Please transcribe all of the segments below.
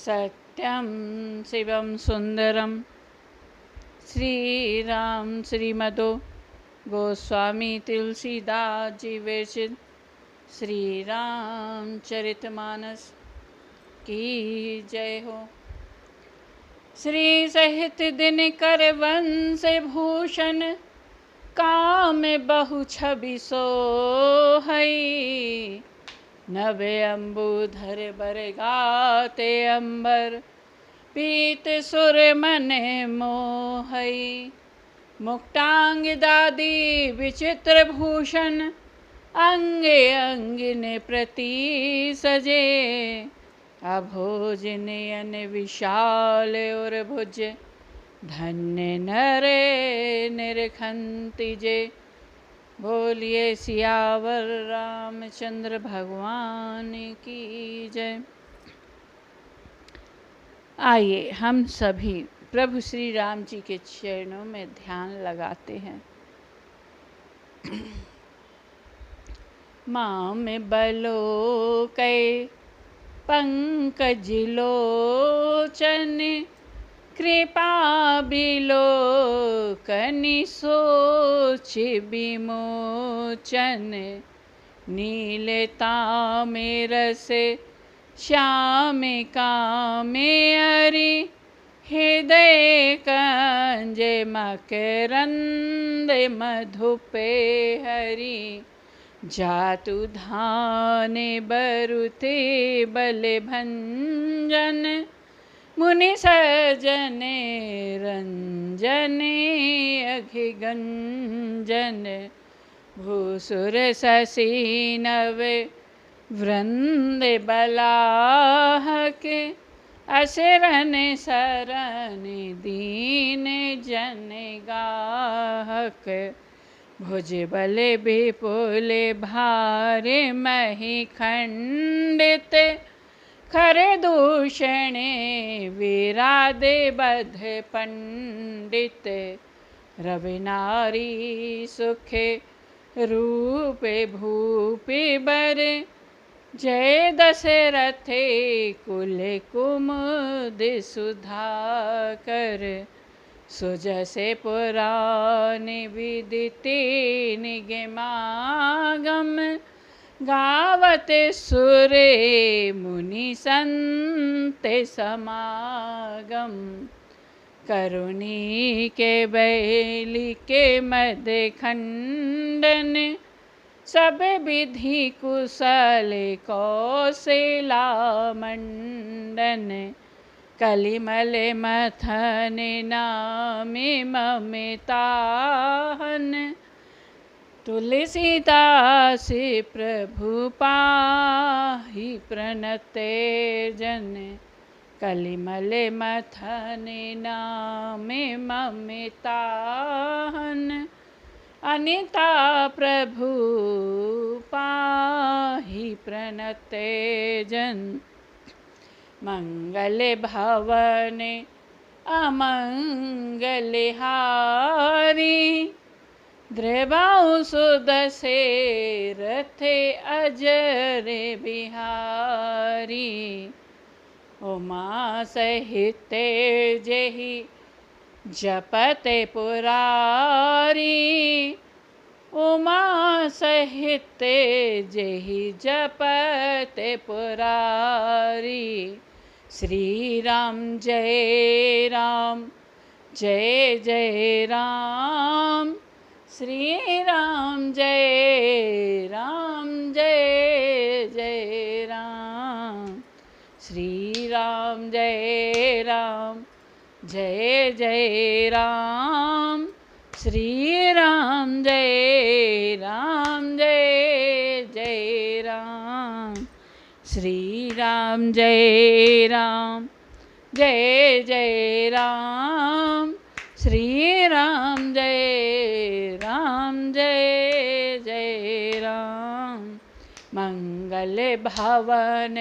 सत्यं शिवं सुंदरम श्रीराम श्रीमदो गोस्वामी तुलसीदास जी विरचित श्री रामचरितमानस की जय हो। श्री सहित दिनकर वंश भूषण काम बहु छवि सोहई। नवे अम्बुधर बर गाते अंबर पीत सुर मन मोहई। मुक्तांग दादी विचित्र भूषण अंगे अंगिन प्रति सजे। अभोज नयन विशाल और भुज धन्य नरे निरखंति जे। बोलिए सियावर रामचंद्र भगवान की जय। आइए हम सभी प्रभु श्री राम जी के चरणों में ध्यान लगाते हैं। माम बलो कै पंकज लोचन कृपा बिलो कनि सोच विमोचन। नीलता में रस श्याम कामे अरि हृदय कंज मकरंद मधुपे हरि। जातु धान बरुते बल भंजन मुनि सजने रंजने अघिगंजन। भूसुर शशि नव वृंद बलाहक असरन शरण दीन जन गाहक। भुज बल विपुल भार मही खंडित खर दूषण विरादे बध पंडित। रवि नारी सुख रूप भूप बर जय दशरथ कुल कुमुद सुधाकर। सुजसे पुराण विदित निगमागम गावत सुरे मुनि संत समागम। करुणी के बैली के मद खंडन सब विधि कुशल कौशला मंडन। कलिमल मथन नामे ममताहन तुलसीदास प्रभु पाहि प्रणते जन। कलिमल मथन नामे ममताहन अनिता प्रभु पाहि प्रणते जन। मंगल भवन अमंगल हारी द्रवाउ सुदसे रथे अजर बिहारी। उमा सहित जेहि जपते पुरारी। उमा सहित जेहि जपते पुरारी। श्री राम जय राम जय जय राम। श्री राम जय राम जय जय राम। श्री राम जय राम जय जय राम। श्री राम जय राम जय जय राम। श्री राम जय राम जय जय राम। श्री राम जय राम जय जय राम। मंगल भवन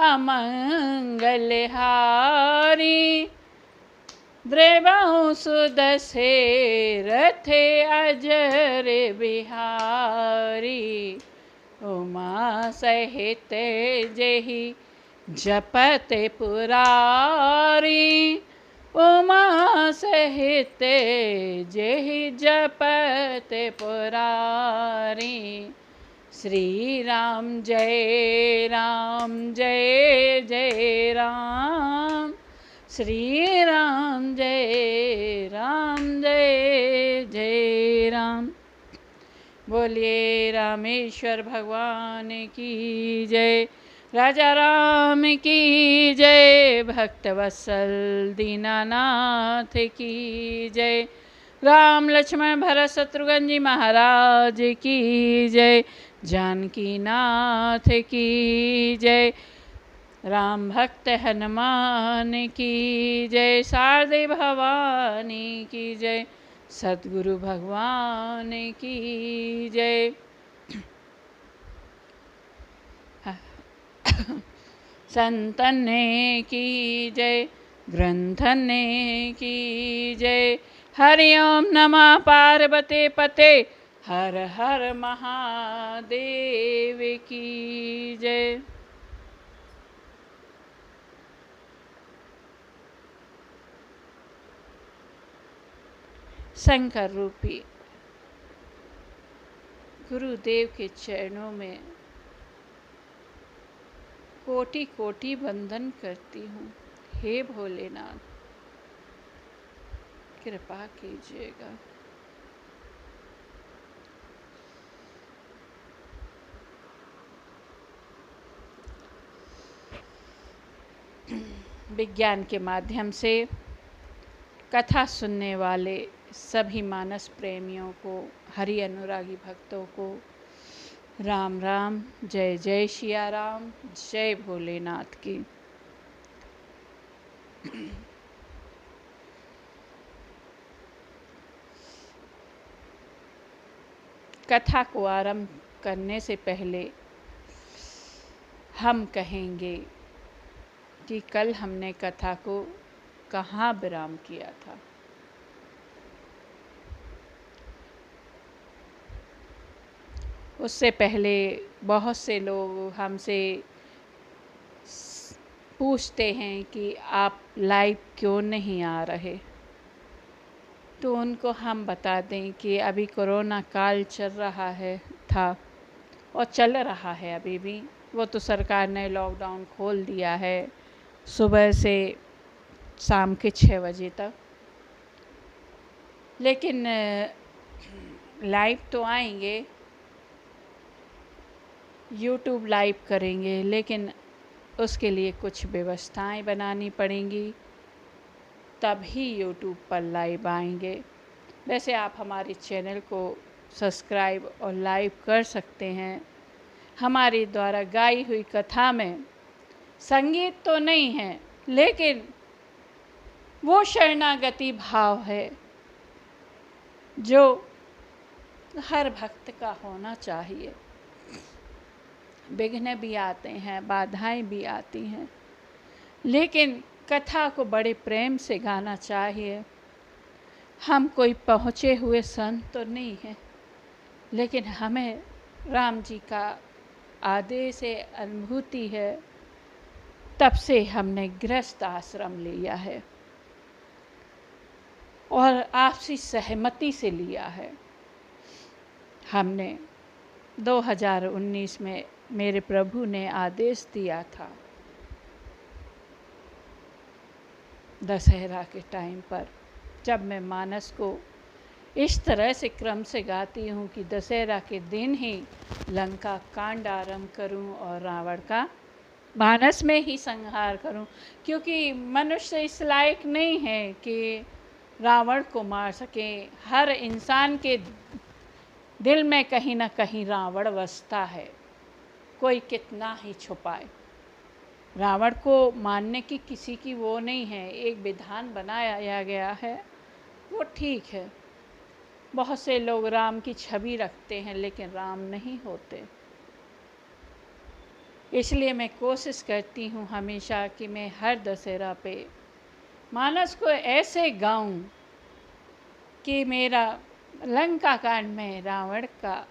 अमंगल हारी द्रवाउ सुदसे रथे अजर बिहारी। उमा सहित जेहि जपते पुरारी उमा सहित जेहि जपते पुरारी। श्री राम जय जय राम, श्री राम जय जय राम। बोलिए रामेश्वर भगवान की जय, राजा राम की जय, भक्तवत्सल दीनानाथ की जय, राम लक्ष्मण भरत शत्रुघ्न जी महाराज की जय, जानकी नाथ की जय, राम भक्त हनुमान की जय, शारदे भवानी की जय, सद्गुरु भगवान की जय। संतन की जय, ग्रंथन की जय, हरि ओम नमः पार्वते पते, हर हर महादेव की जय। शंकर रूपी गुरुदेव के चरणों में कोटि कोटि वंदन करती हूँ। हे भोलेनाथ, कृपा कीजिएगा। विज्ञान के माध्यम से कथा सुनने वाले सभी मानस प्रेमियों को, हरि अनुरागी भक्तों को राम राम, जय जय सिया राम, जय भोलेनाथ की। कथा को आरंभ करने से पहले हम कहेंगे कि कल हमने कथा को कहाँ विराम किया था। उससे पहले बहुत से लोग हमसे पूछते हैं कि आप लाइव क्यों नहीं आ रहे, तो उनको हम बता दें कि अभी कोरोना काल चल रहा था और चल रहा है अभी भी। वो तो सरकार ने लॉकडाउन खोल दिया है सुबह से शाम के 6 बजे तक, लेकिन लाइव तो आएंगे, यूट्यूब लाइव करेंगे, लेकिन उसके लिए कुछ व्यवस्थाएं बनानी पड़ेंगी, तभी यूट्यूब पर लाइव आएंगे। वैसे आप हमारे चैनल को सब्सक्राइब और लाइव कर सकते हैं। हमारे द्वारा गाई हुई कथा में संगीत तो नहीं है, लेकिन वो शरणागति भाव है जो हर भक्त का होना चाहिए। विघ्न भी आते हैं, बाधाएं भी आती हैं, लेकिन कथा को बड़े प्रेम से गाना चाहिए। हम कोई पहुँचे हुए संत तो नहीं हैं, लेकिन हमें राम जी का आदेश है, अनुभूति है, तब से हमने गृहस्थ आश्रम लिया है और आपसी सहमति से लिया है। हमने 2019 में मेरे प्रभु ने आदेश दिया था, दशहरा के टाइम पर, जब मैं मानस को इस तरह से क्रम से गाती हूँ कि दशहरा के दिन ही लंका कांड आरंभ करूँ और रावण का मानस में ही संहार करूं, क्योंकि मनुष्य इस लायक नहीं है कि रावण को मार सके। हर इंसान के दिल में कहीं ना कहीं रावण बसता है, कोई कितना ही छुपाए। रावण को मारने की किसी की वो नहीं है, एक विधान बनाया गया है, वो ठीक है। बहुत से लोग राम की छवि रखते हैं, लेकिन राम नहीं होते। इसलिए मैं कोशिश करती हूँ हमेशा कि मैं हर दशहरा पे मानस को ऐसे गाऊं कि मेरा लंका कांड में रावण का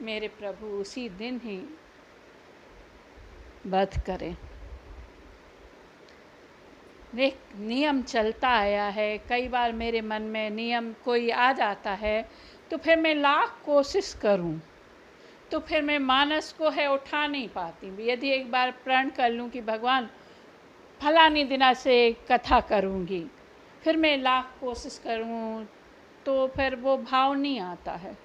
मेरे प्रभु उसी दिन ही वध करें। एक नियम चलता आया है। कई बार मेरे मन में नियम कोई आ जाता है तो फिर मैं लाख कोशिश करूं तो फिर मैं मानस को है उठा नहीं पाती। यदि एक बार प्रण कर लूं कि भगवान फलानी दिना से कथा करूंगी, फिर मैं लाख कोशिश करूं तो फिर वो भाव नहीं आता है।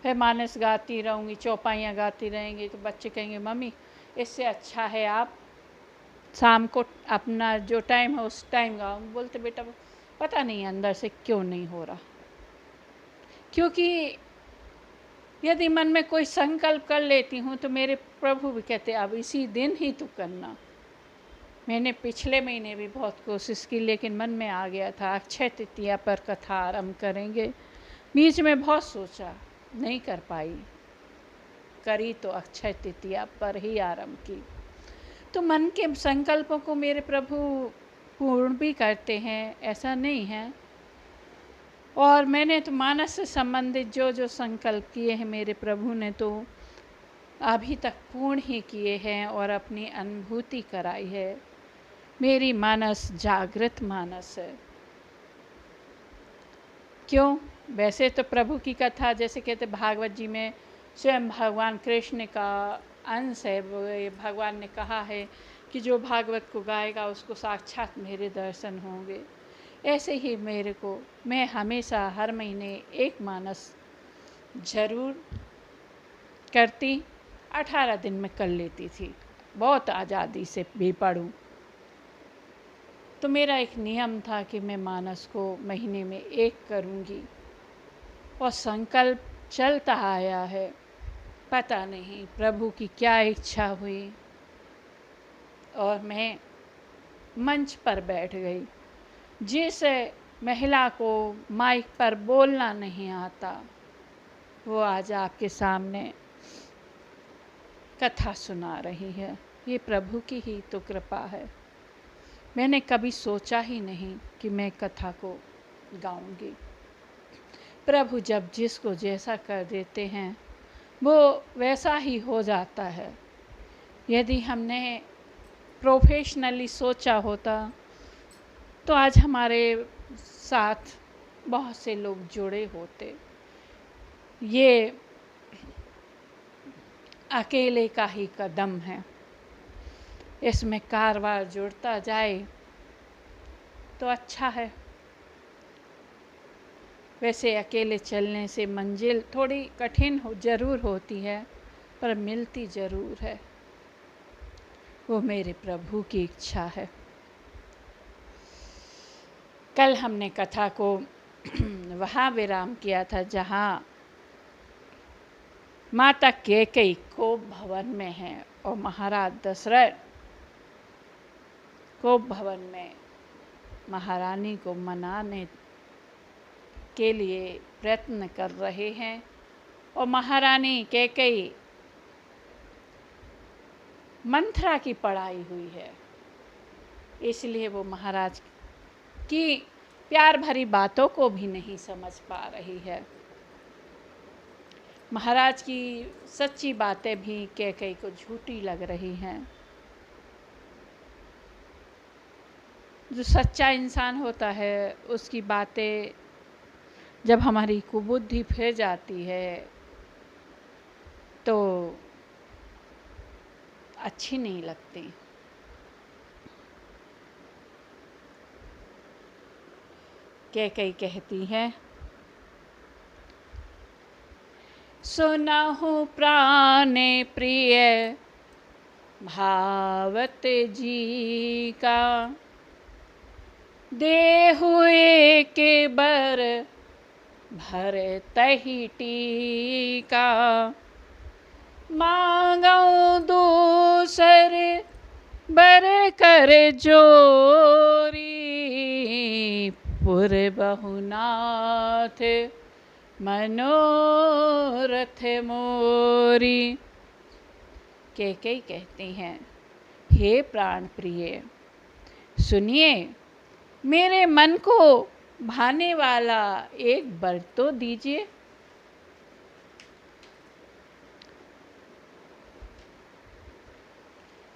फिर मानस गाती रहूंगी, चौपाइयाँ गाती रहेंगी तो बच्चे कहेंगे मम्मी इससे अच्छा है आप शाम को अपना जो टाइम है उस टाइम गाओ। बोलते बेटा पता नहीं अंदर से क्यों नहीं हो रहा, क्योंकि यदि मन में कोई संकल्प कर लेती हूँ तो मेरे प्रभु भी कहते अब इसी दिन ही तू करना। मैंने पिछले महीने भी बहुत कोशिश की लेकिन मन में आ गया था अक्षय तृतीया पर कथा आरंभ करेंगे। बीच में बहुत सोचा, नहीं कर पाई, करी तो अक्षय तृतीया पर ही आरंभ की। तो मन के संकल्पों को मेरे प्रभु पूर्ण भी करते हैं, ऐसा नहीं है। और मैंने तो मानस से संबंधित जो जो संकल्प किए हैं मेरे प्रभु ने तो अभी तक पूर्ण ही किए हैं और अपनी अनुभूति कराई है। मेरी मानस जागृत मानस है। क्यों? वैसे तो प्रभु की कथा जैसे कहते भागवत जी में स्वयं भगवान कृष्ण का अंश है। भगवान ने कहा है कि जो भागवत को गाएगा उसको साक्षात मेरे दर्शन होंगे। ऐसे ही मेरे को मैं हमेशा हर महीने एक मानस जरूर करती। 18 दिन में कर लेती थी, बहुत आज़ादी से भी पढ़ूं। तो मेरा एक नियम था कि मैं मानस को महीने में एक करूंगी और संकल्प चलता आया है। पता नहीं प्रभु की क्या इच्छा हुई और मैं मंच पर बैठ गई। जिस महिला को माइक पर बोलना नहीं आता वो आज आपके सामने कथा सुना रही है। ये प्रभु की ही तो कृपा है। मैंने कभी सोचा ही नहीं कि मैं कथा को गाऊंगी। प्रभु जब जिसको जैसा कर देते हैं वो वैसा ही हो जाता है। यदि हमने प्रोफेशनली सोचा होता तो आज हमारे साथ बहुत से लोग जुड़े होते। ये अकेले का ही कदम है, इसमें कारवार जुड़ता जाए तो अच्छा है। वैसे अकेले चलने से मंजिल थोड़ी कठिन जरूर होती है पर मिलती ज़रूर है। वो मेरे प्रभु की इच्छा है। कल हमने कथा को वहाँ विराम किया था जहाँ माता कैकेयी कोप भवन में है और महाराज दशरथ कोप भवन में महारानी को मनाने के लिए प्रयत्न कर रहे हैं और महारानी कैकेयी मंथरा की पढ़ाई हुई है, इसलिए वो महाराज की प्यार भरी बातों को भी नहीं समझ पा रही है। महाराज की सच्ची बातें भी कैकेयी को झूठी लग रही हैं। जो सच्चा इंसान होता है उसकी बातें जब हमारी कुबुद्धि फिर जाती है तो अच्छी नहीं लगती। कैकेयी कहती है सुनहु प्राणे प्रिय भावत जी का, देहु एक बर भर तहि टीका, मांगौ दूसर बर कर जोरी, पुर बहुनाथ मनोरथ मोरी। कैकेयी कहती हैं हे प्राण प्रिय सुनिए, मेरे मन को भाने वाला एक वर तो दीजिए।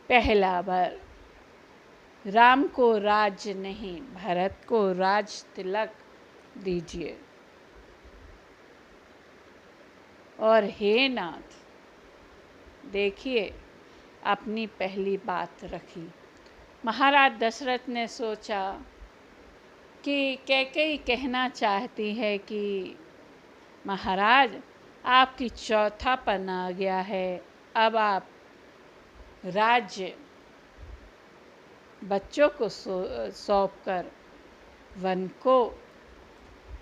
पहला वर राम को राज्य नहीं, भरत को राज तिलक दीजिए। और हे नाथ, देखिए, अपनी पहली बात रखी। महाराज दशरथ ने सोचा कि कैकेयी कहना चाहती है कि महाराज, आपकी चौथापन आ गया है, अब आप राज्य बच्चों को सौंपकर वन को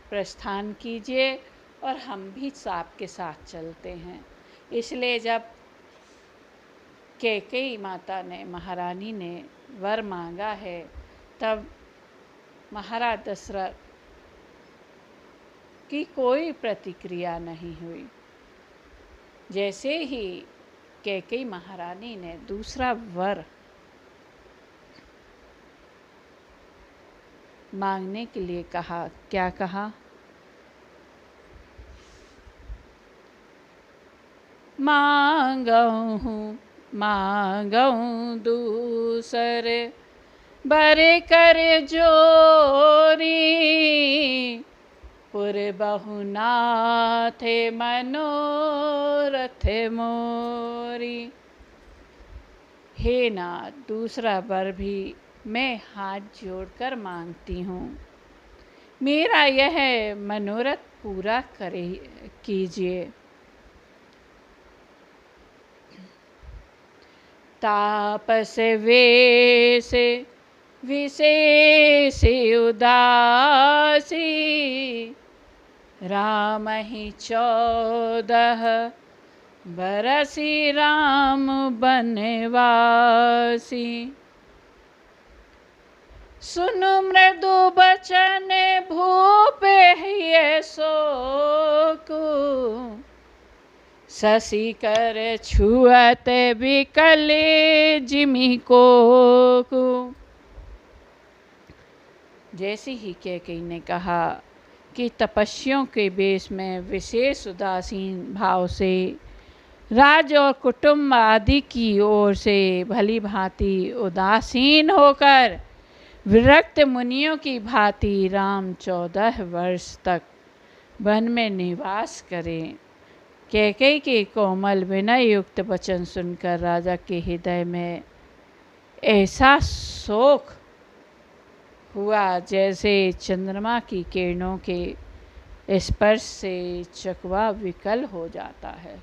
प्रस्थान कीजिए और हम भी आपके साथ चलते हैं। इसलिए जब कैकेयी माता ने, महारानी ने वर मांगा है, तब महाराज दशरथ की कोई प्रतिक्रिया नहीं हुई। जैसे ही कैकेयी महारानी ने दूसरा वर मांगने के लिए कहा, क्या कहा? मांगऊँ दूसरे बरे कर जोरी, पुर बहुनाथ मनोरथ मोरी। हे नाथ, दूसरा वर भी मैं हाथ जोड़कर मांगती हूँ, मेरा यह मनोरथ पूरा कीजिए। तापस वेश विशेष उदासी, राम ही 14 बरसी राम बनवासी। सुनु मृदु बचन भूप ये शोकु, शशि कर छुअत विकल जिमि कोकु। जैसे ही कैकेयी ने कहा कि तपस्वियों के वेश में विशेष उदासीन भाव से राज और कुटुंब आदि की ओर से भली भांति उदासीन होकर विरक्त मुनियों की भांति राम 14 वर्ष तक वन में निवास करें। कैकेयी के कोमल विनय युक्त वचन सुनकर राजा के हृदय में ऐसा शोक हुआ जैसे चंद्रमा की किरणों के स्पर्श से चकवा विकल हो जाता है।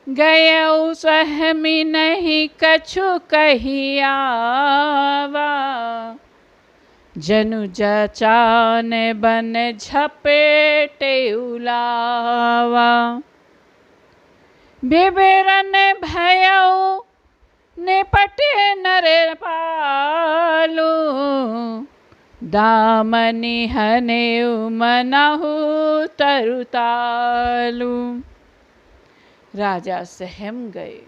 गयऊ सहमी नहीं कछु कही आवा, जनु जचान बन झपेटे उलावा। बिबरन भयऊ निपटे नर पालू, दामनि हनेऊ मनहु तरुतालू। राजा सहम गए,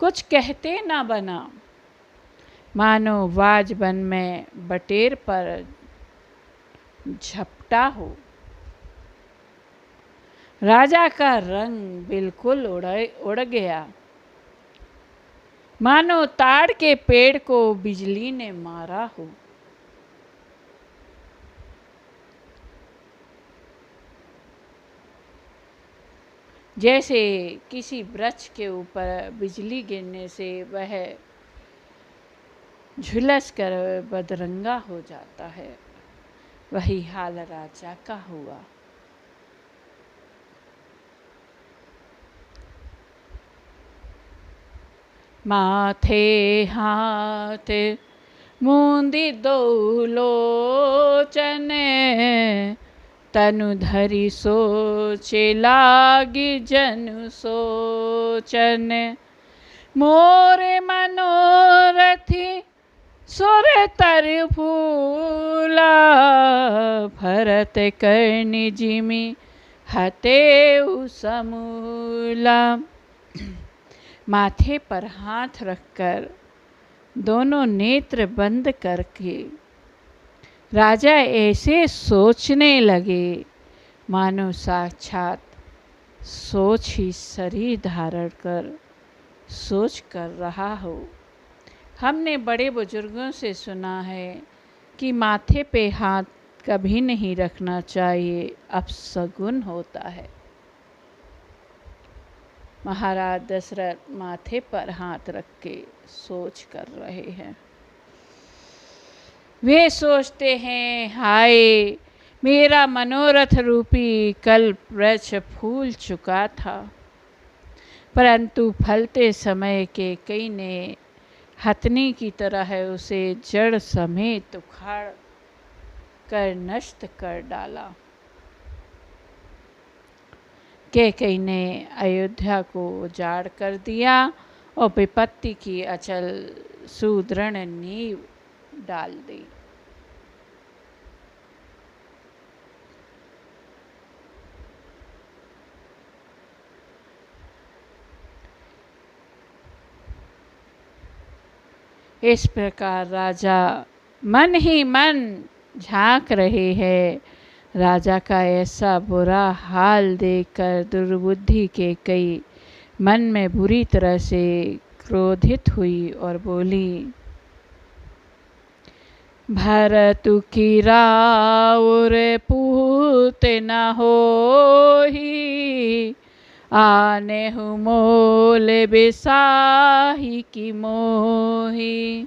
कुछ कहते ना बना, मानो वाजबन में बटेर पर झपटा हो। राजा का रंग बिल्कुल उड़ गया, मानो ताड़ के पेड़ को बिजली ने मारा हो। जैसे किसी वृक्ष के ऊपर बिजली गिरने से वह झुलस कर बदरंगा हो जाता है, वही हाल राजा का हुआ। माथे हाथ मूंदी दो लोचन, तनु धरि सोचे लागी जनु सोचन। मोर मनोरथी सुर तर फूला, भरत कर्णि जिमि हतेउ समूला। माथे पर हाथ रखकर दोनों नेत्र बंद करके राजा ऐसे सोचने लगे मानो साक्षात सोच ही शरीर धारण कर सोच कर रहा हो। हमने बड़े बुजुर्गों से सुना है कि माथे पे हाथ कभी नहीं रखना चाहिए, अपशगुन होता है। महाराज दशरथ माथे पर हाथ रख के सोच कर रहे हैं। वे सोचते हैं, हाय मेरा मनोरथ रूपी कल्प वृक्ष फूल चुका था, परंतु फलते समय के कई ने हथनी की तरह उसे जड़ समेत उखाड़ कर नष्ट कर डाला। कैकेयी ने अयोध्या को उजाड़ कर दिया और विपत्ति की अचल सुदृढ़ नींव डाल दी। इस प्रकार राजा मन ही मन झांक रहे हैं। राजा का ऐसा बुरा हाल देखकर दुर्बुद्धि के कई मन में बुरी तरह से क्रोधित हुई और बोली, भरतु की राउर पूत न होही, आने हूँ मोल बिसाही की मोही।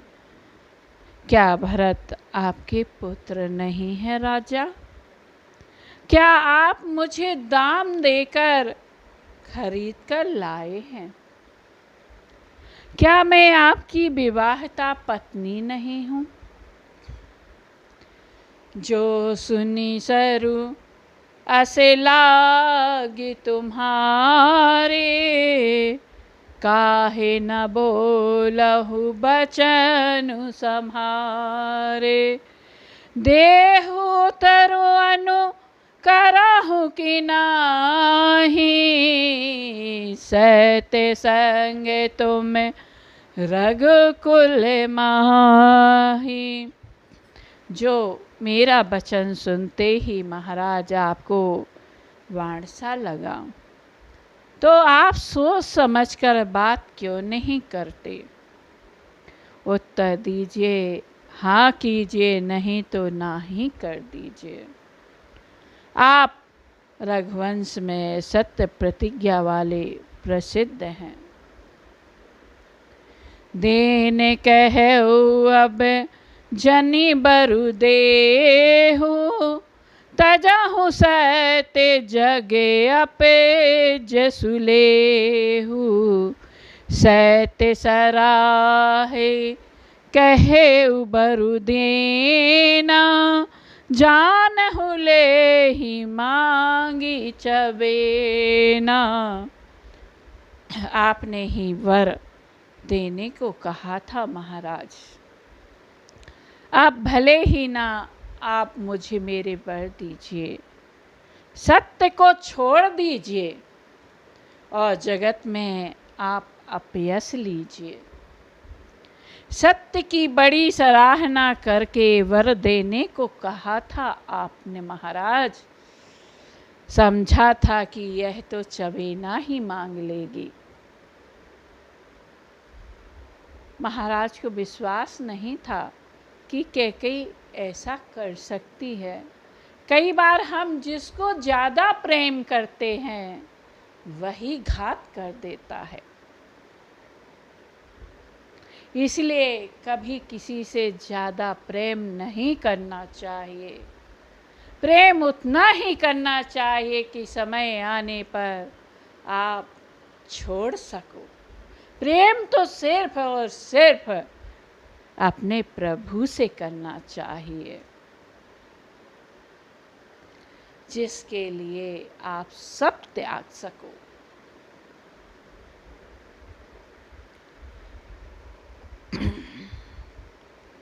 क्या भरत आपके पुत्र नहीं है राजा? क्या आप मुझे दाम देकर खरीद कर लाए हैं? क्या मैं आपकी विवाहिता पत्नी नहीं हूँ? जो सुनी सरू असे लागी तुम्हारे, काहे न बोलहु बचनु सम्हारे। देहु तरु अनु करहु कि नाही, सहते संगे तुम रघुकुल माही। जो मेरा वचन सुनते ही महाराज आपको वाण सा लगा, तो आप सोच समझकर बात क्यों नहीं करते? उत्तर दीजिए, हाँ कीजिए, नहीं तो ना ही कर दीजिए। आप रघुवंश में सत्य प्रतिज्ञा वाले प्रसिद्ध हैं। देने कहु अब जनि बरु देहु, तजहु सहते जगे अपे जसु लेहु। सहते सराहे कहे बरु देना, जानहु ले ही मांगी चबेना। आपने ही वर देने को कहा था महाराज। आप भले ही ना आप मुझे मेरे वर दीजिए, सत्य को छोड़ दीजिए और जगत में आप अपयश लीजिए। सत्य की बड़ी सराहना करके वर देने को कहा था आपने महाराज। समझा था कि यह तो चबेना ही मांग लेगी। महाराज को विश्वास नहीं था कि कैकेयी ऐसा कर सकती है। कई बार हम जिसको ज़्यादा प्रेम करते हैं वही घात कर देता है। इसलिए कभी किसी से ज़्यादा प्रेम नहीं करना चाहिए। प्रेम उतना ही करना चाहिए कि समय आने पर आप छोड़ सको। प्रेम तो सिर्फ और सिर्फ अपने प्रभु से करना चाहिए, जिसके लिए आप सब त्याग सको।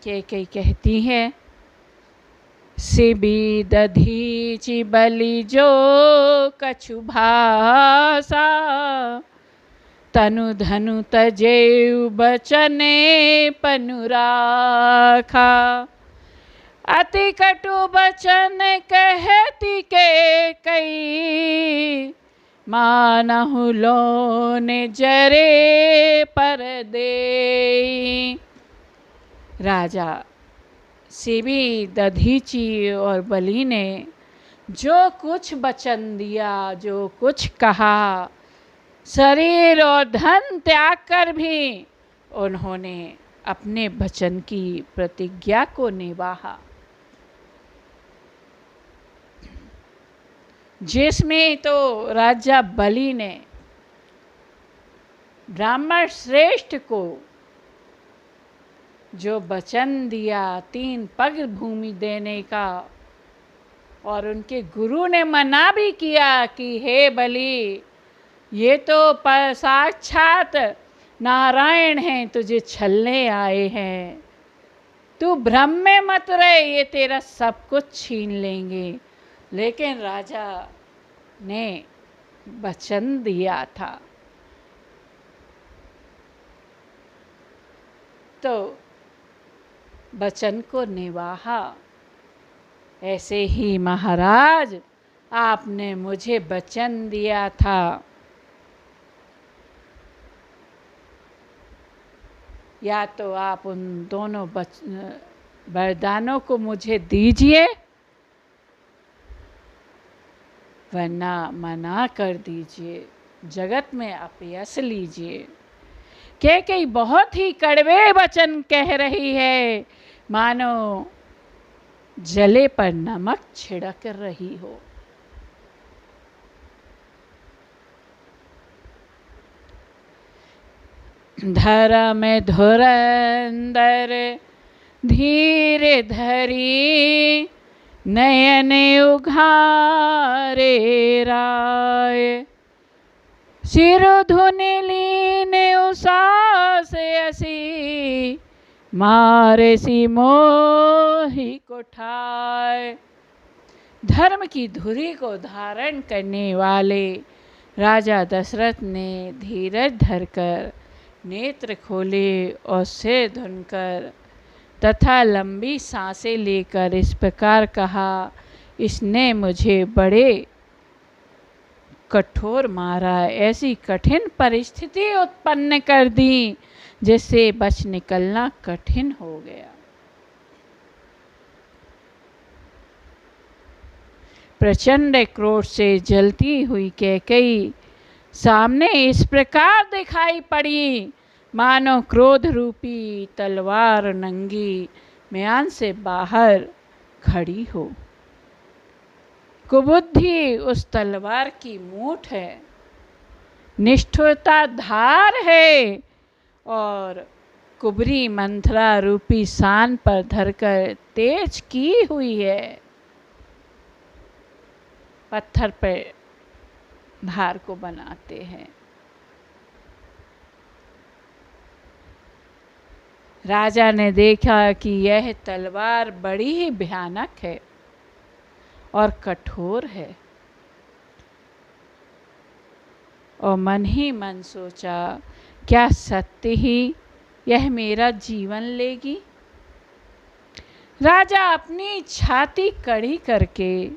कैकेयी कहती है, सिबी दधीचि बलि जो कछु भाषा, तनु धनु तजेउ बचने पनु राखा। अति कटु बचन कहती के कई, मानहु लोन जरे पर दे। राजा शिवी, दधीची और बलि ने जो कुछ वचन दिया, जो कुछ कहा, शरीर और धन त्याग कर भी उन्होंने अपने वचन की प्रतिज्ञा को निभाया, जिसमें तो राजा बलि ने ब्राह्मण श्रेष्ठ को जो वचन दिया 3 पग भूमि देने का, और उनके गुरु ने मना भी किया कि हे बलि, ये तो साक्षात नारायण हैं, तुझे छलने आए हैं, तू भ्रम में मत रहे, ये तेरा सब कुछ छीन लेंगे। लेकिन राजा ने वचन दिया था, तो वचन को निभाया। ऐसे ही महाराज, आपने मुझे वचन दिया था, या तो आप उन दोनों वरदानों को मुझे दीजिए, वरना मना कर दीजिए, जगत में अपयश लीजिए। कैकेयी बहुत ही कड़वे वचन कह रही है, मानो जले पर नमक छिड़क रही हो। धर्म धुरंधर धीरे धरी, नयन उघारे राय, सिर धुनि लीन उषा से असी, मारे सी मोहि को ठाय। धर्म की धुरी को धारण करने वाले राजा दशरथ ने धीरज धरकर नेत्र खोले और सिर धुनकर तथा लंबी सांसें लेकर इस प्रकार कहा, इसने मुझे बड़े कठोर मारा, ऐसी कठिन परिस्थिति उत्पन्न कर दी जिससे बच निकलना कठिन हो गया। प्रचंड क्रोध से जलती हुई कैकेयी सामने इस प्रकार दिखाई पड़ी, मानो क्रोध रूपी तलवार नंगी म्यान से बाहर खड़ी हो। कुबुद्धि उस तलवार की मूठ है, निष्ठुरता धार है, और कुबरी मंथरा रूपी सान पर धरकर तेज की हुई है। पत्थर पर धार को बनाते हैं। राजा ने देखा कि यह तलवार बड़ी ही भयानक है और कठोर है, और मन ही मन सोचा, क्या सत्य ही यह मेरा जीवन लेगी? राजा अपनी छाती कड़ी करके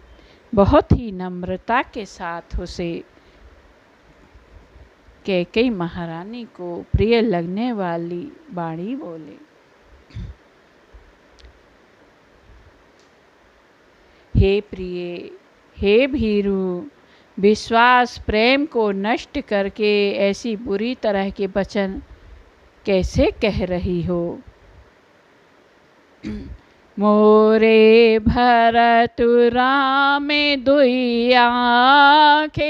बहुत ही नम्रता के साथ उसे कैकेयी महारानी को प्रिय लगने वाली वाणी बोले, हे प्रिय, हे भीरू, विश्वास प्रेम को नष्ट करके ऐसी बुरी तरह के वचन कैसे कह रही हो? मोरे भरत राम दुई आँखें,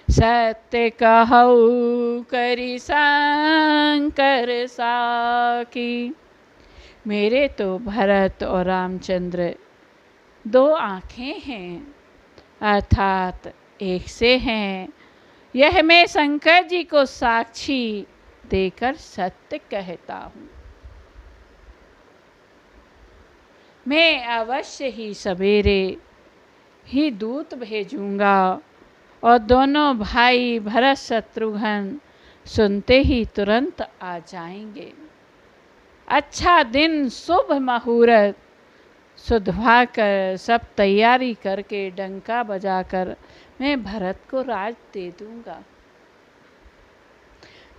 सत्य कहऊ करी शंकर साखी। मेरे तो भरत और रामचंद्र 2 आँखें हैं, अर्थात एक से हैं। यह मैं शंकर जी को साक्षी देकर सत्य कहता हूँ। मैं अवश्य ही सवेरे ही दूत भेजूंगा और दोनों भाई भरत शत्रुघ्न सुनते ही तुरंत आ जाएंगे। अच्छा दिन, शुभ मुहूर्त सुधवा कर सब तैयारी करके डंका बजाकर मैं भरत को राज दे दूंगा।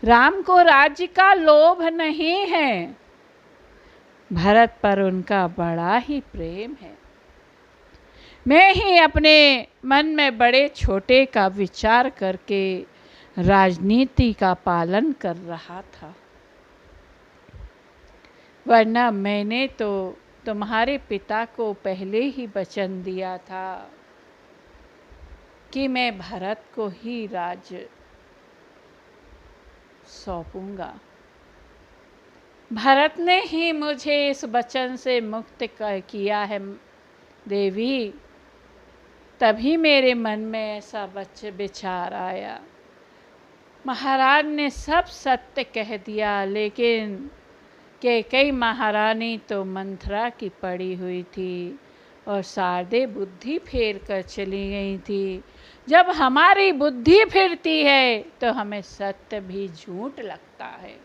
राम को राज्य का लोभ नहीं है, भरत पर उनका बड़ा ही प्रेम है। मैं ही अपने मन में बड़े छोटे का विचार करके राजनीति का पालन कर रहा था, वरना मैंने तो तुम्हारे पिता को पहले ही वचन दिया था कि मैं भरत को ही राज्य सौंपूंगा। भरत ने ही मुझे इस वचन से मुक्त किया है देवी, तभी मेरे मन में ऐसा विचार आया। महाराज ने सब सत्य कह दिया, लेकिन कैकेयी महारानी तो मंथरा की पड़ी हुई थी और शारदे बुद्धि फेर कर चली गई थी। जब हमारी बुद्धि फिरती है तो हमें सत्य भी झूठ लगता है।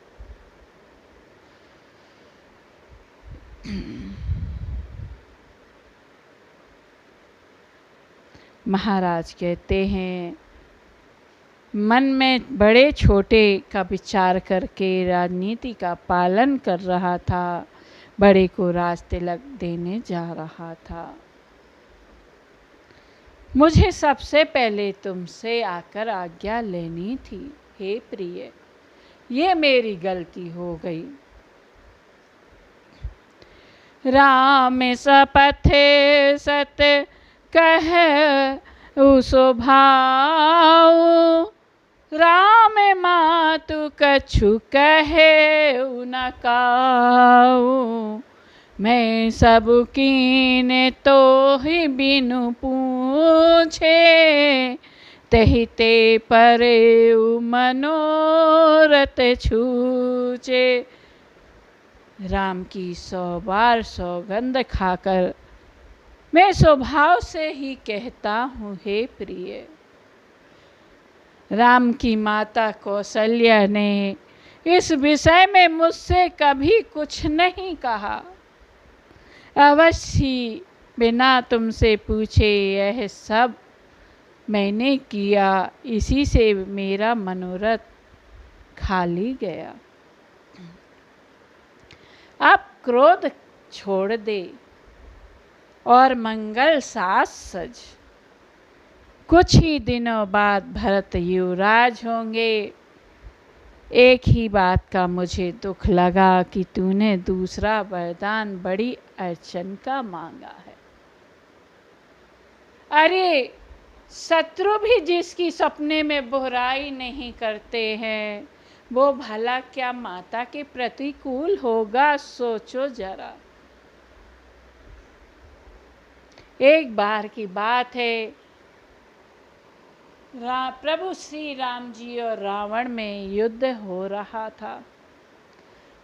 महाराज कहते हैं, मन में बड़े छोटे का विचार करके राजनीति का पालन कर रहा था, बड़े को राज तिलक देने जा रहा था। मुझे सबसे पहले तुमसे आकर आज्ञा लेनी थी हे प्रिय, ये मेरी गलती हो गई। राम शपथ सत कह उसो भाऊ, राम मातु कछु कहे न काऊ। मैं सब कीने तो ही बिनु पूछे, तहि ते परे मनोरथ छूचे। राम की 100 बार सौगंध खाकर मैं स्वभाव से ही कहता हूँ हे प्रिय, राम की माता कौशल्या ने इस विषय में मुझसे कभी कुछ नहीं कहा। अवश्य बिना तुमसे पूछे यह सब मैंने किया, इसी से मेरा मनोरथ खाली गया। अब क्रोध छोड़ दे और मंगल साज सज। कुछ ही दिनों बाद भरत युवराज होंगे। एक ही बात का मुझे दुख लगा कि तूने दूसरा वरदान बड़ी अड़चन का मांगा है। अरे शत्रु भी जिसकी सपने में बुराई नहीं करते हैं, वो भला क्या माता के प्रतिकूल होगा? सोचो जरा। एक बार की बात है, प्रभु श्री राम जी और रावण में युद्ध हो रहा था।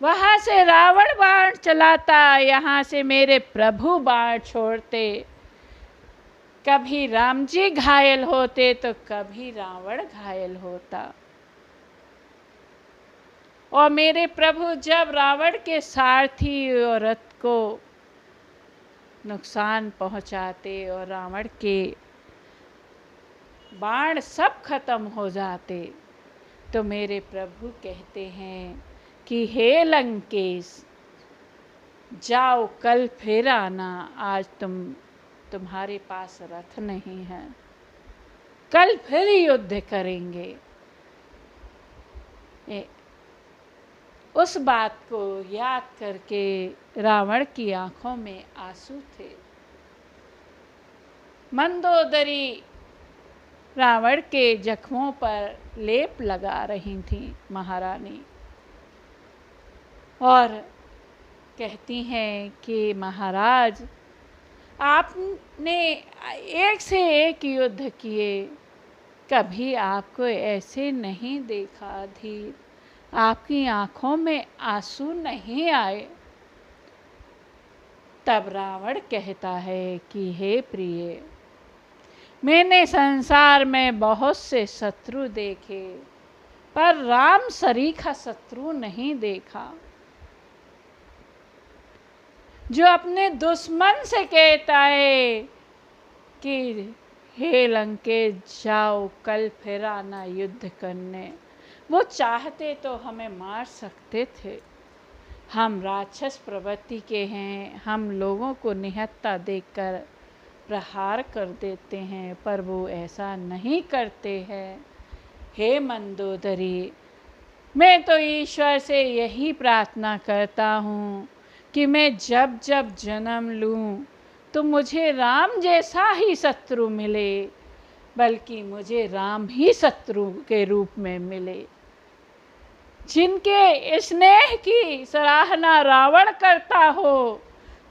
वहां से रावण बाण चलाता, यहाँ से मेरे प्रभु बाण छोड़ते। कभी राम जी घायल होते तो कभी रावण घायल होता। और मेरे प्रभु जब रावण के सारथी और रथ को नुकसान पहुंचाते और रावण के बाण सब खत्म हो जाते, तो मेरे प्रभु कहते हैं कि हे लंकेश, जाओ कल फिर आना, आज तुम्हारे पास रथ नहीं है, कल फिर युद्ध करेंगे। उस बात को याद करके रावण की आंखों में आंसू थे। मंदोदरी रावण के जख्मों पर लेप लगा रही थी महारानी, और कहती हैं कि महाराज, आपने एक से एक युद्ध किए, कभी आपको ऐसे नहीं देखा धीर, आपकी आंखों में आंसू नहीं आए। तब रावण कहता है कि हे प्रिय, मैंने संसार में बहुत से शत्रु देखे, पर राम सरीखा शत्रु नहीं देखा, जो अपने दुश्मन से कहता है कि हे लंकेश जाओ कल फिर आना युद्ध करने। वो चाहते तो हमें मार सकते थे, हम राक्षस प्रवृत्ति के हैं, हम लोगों को निहत्था देखकर प्रहार कर देते हैं, पर वो ऐसा नहीं करते हैं। हे मंदोदरी, मैं तो ईश्वर से यही प्रार्थना करता हूँ कि मैं जब जब जन्म लूँ तो मुझे राम जैसा ही शत्रु मिले, बल्कि मुझे राम ही शत्रु के रूप में मिले, जिनके स्नेह की सराहना रावण करता हो,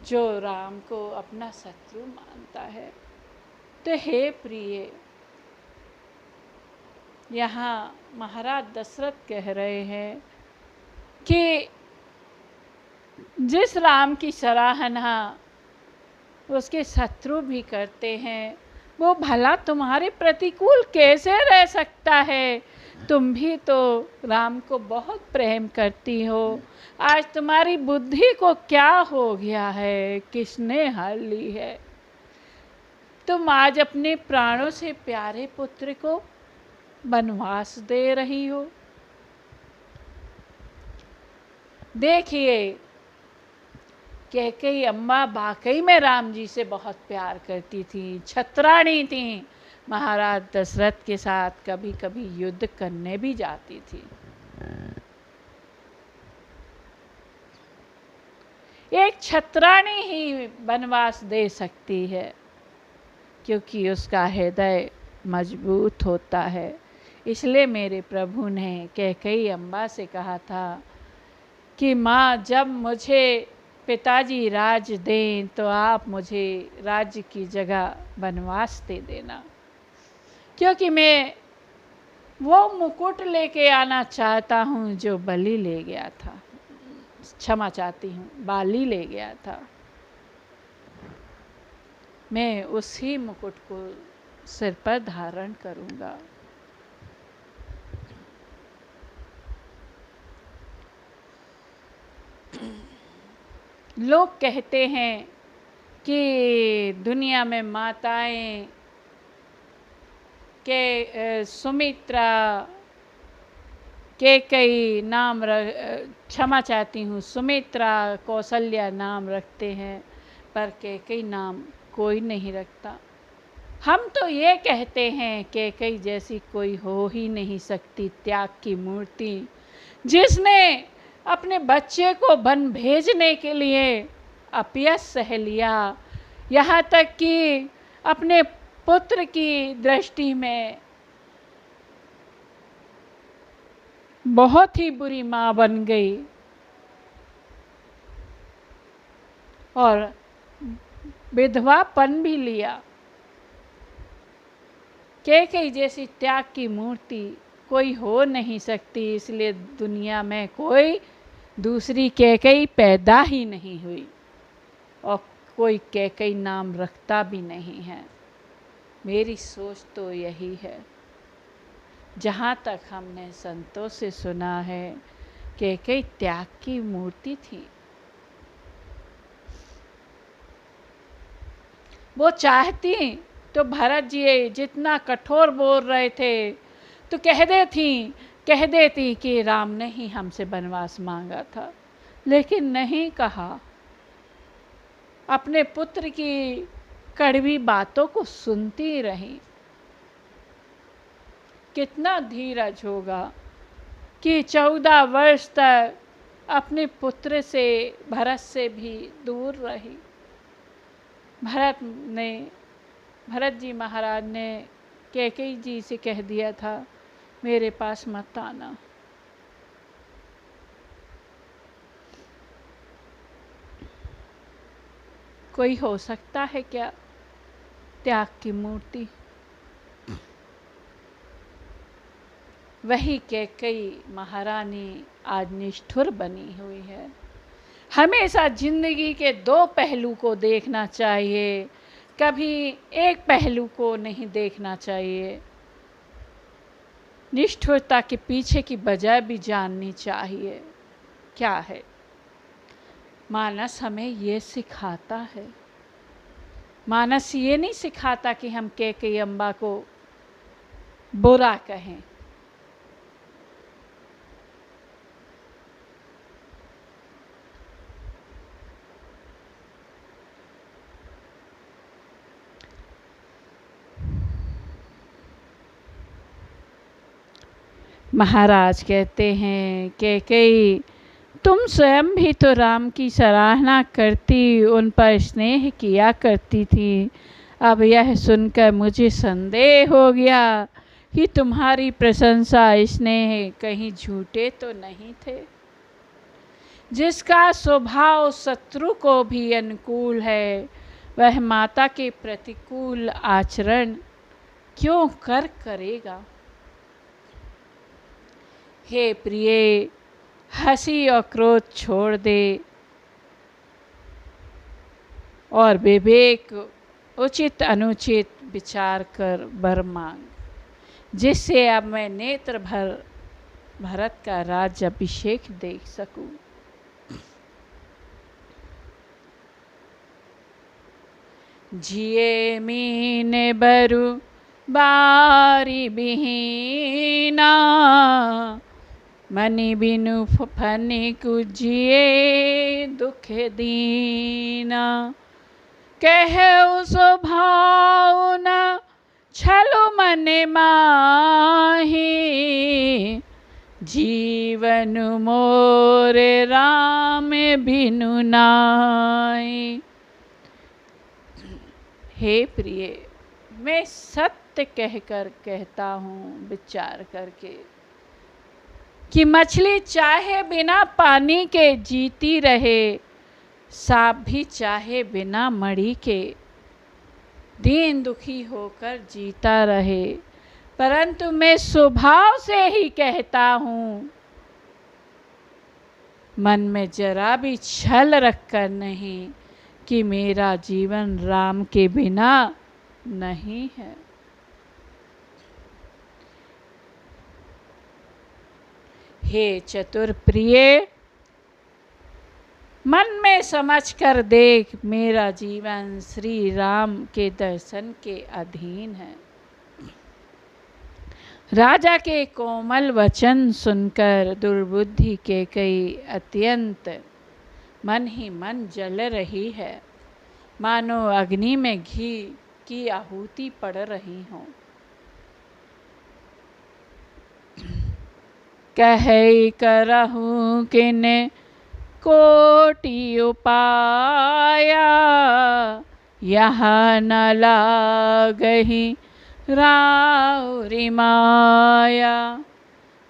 जो राम को अपना शत्रु मानता है। तो हे प्रिय, यहाँ महाराज दशरथ कह रहे हैं कि जिस राम की सराहना उसके शत्रु भी करते हैं, वो भला तुम्हारे प्रतिकूल कैसे रह सकता है? तुम भी तो राम को बहुत प्रेम करती हो। आज तुम्हारी बुद्धि को क्या हो गया है? किसने हर ली है? तुम आज अपने प्राणों से प्यारे पुत्र को वनवास दे रही हो। देखिए, कैकेयी अम्मा वाकई में राम जी से बहुत प्यार करती थी, छत्राणी थी, महाराज दशरथ के साथ कभी कभी युद्ध करने भी जाती थी। एक छत्राणी ही वनवास दे सकती है, क्योंकि उसका हृदय मजबूत होता है। इसलिए मेरे प्रभु ने कैकेयी अम्बा से कहा था कि माँ, जब मुझे पिताजी राज दें तो आप मुझे राज्य की जगह वनवास दे देना, क्योंकि मैं वो मुकुट लेके आना चाहता हूँ जो बलि ले गया था, क्षमा चाहती हूँ, बाली ले गया था। मैं उसी मुकुट को सिर पर धारण करूँगा। लोग कहते हैं कि दुनिया में माताएं के सुमित्रा, कैकेयी नाम क्षमा चाहती हूँ, सुमित्रा, कौशल्या नाम रखते हैं, पर कैकेयी नाम कोई नहीं रखता। हम तो ये कहते हैं कैकेयी जैसी कोई हो ही नहीं सकती त्याग की मूर्ति, जिसने अपने बच्चे को वन भेजने के लिए अपयश सह लिया, यहाँ तक कि अपने पुत्र की दृष्टि में बहुत ही बुरी माँ बन गई और विधवापन भी लिया। कैकेयी जैसी त्याग की मूर्ति कोई हो नहीं सकती, इसलिए दुनिया में कोई दूसरी कैकेयी पैदा ही नहीं हुई और कोई कैकेयी नाम रखता भी नहीं है। मेरी सोच तो यही है। जहाँ तक हमने संतों से सुना है, कैकेयी त्याग की मूर्ति थी। वो चाहती तो भरत जी जितना कठोर बोल रहे थे तो कह देती कि राम ने ही हमसे वनवास मांगा था, लेकिन नहीं कहा। अपने पुत्र की कड़वी बातों को सुनती रही। कितना धीरज होगा कि 14 वर्ष तक अपने पुत्र से, भरत से भी दूर रही। भरत जी महाराज ने कैकेयी जी से कह दिया था, मेरे पास मत आना। कोई हो सकता है क्या त्याग की मूर्ति? वही कैकेयी महारानी आज निष्ठुर बनी हुई है। हमेशा जिंदगी के 2 पहलू को देखना चाहिए, कभी एक पहलू को नहीं देखना चाहिए। निष्ठुरता के पीछे की वजह भी जाननी चाहिए क्या है। मानस हमें ये सिखाता है। मानस ये नहीं सिखाता कि हम कैकेयी अम्बा को बुरा कहें। महाराज कहते हैं कैकेयी, तुम स्वयं भी तो राम की सराहना करती, उन पर स्नेह किया करती थी। अब यह सुनकर मुझे संदेह हो गया कि तुम्हारी प्रशंसा स्नेह कहीं झूठे तो नहीं थे। जिसका स्वभाव शत्रु को भी अनुकूल है, वह माता के प्रतिकूल आचरण क्यों करेगा। हे प्रिय, हंसी और क्रोध छोड़ दे और विवेक उचित अनुचित विचार कर वर मांग, जिससे अब मैं नेत्र भर भरत का राज्याभिषेक देख सकूं। जिए मीने बरु बारी बिहीना, मनि बिनु फनि कुजिए दुख दीना। कहु स्वभाव न छलु मन माही, जीवन मोरे राम बिनु नाई। हे प्रिय, मैं सत्य कहकर कहता हूँ विचार करके कि मछली चाहे बिना पानी के जीती रहे, सांप भी चाहे बिना मणि के दीन दुखी होकर जीता रहे, परंतु मैं स्वभाव से ही कहता हूँ, मन में जरा भी छल रखकर नहीं, कि मेरा जीवन राम के बिना नहीं है। हे चतुर प्रिय, मन में समझ कर देख, मेरा जीवन श्री राम के दर्शन के अधीन है। राजा के कोमल वचन सुनकर दुर्बुद्धि कैकेयी अत्यंत मन ही मन जल रही है, मानो अग्नि में घी की आहुति पड़ रही हो। कहे करहूँ किन कोटि उपाया, यहाँ न लागहि राउरी माया।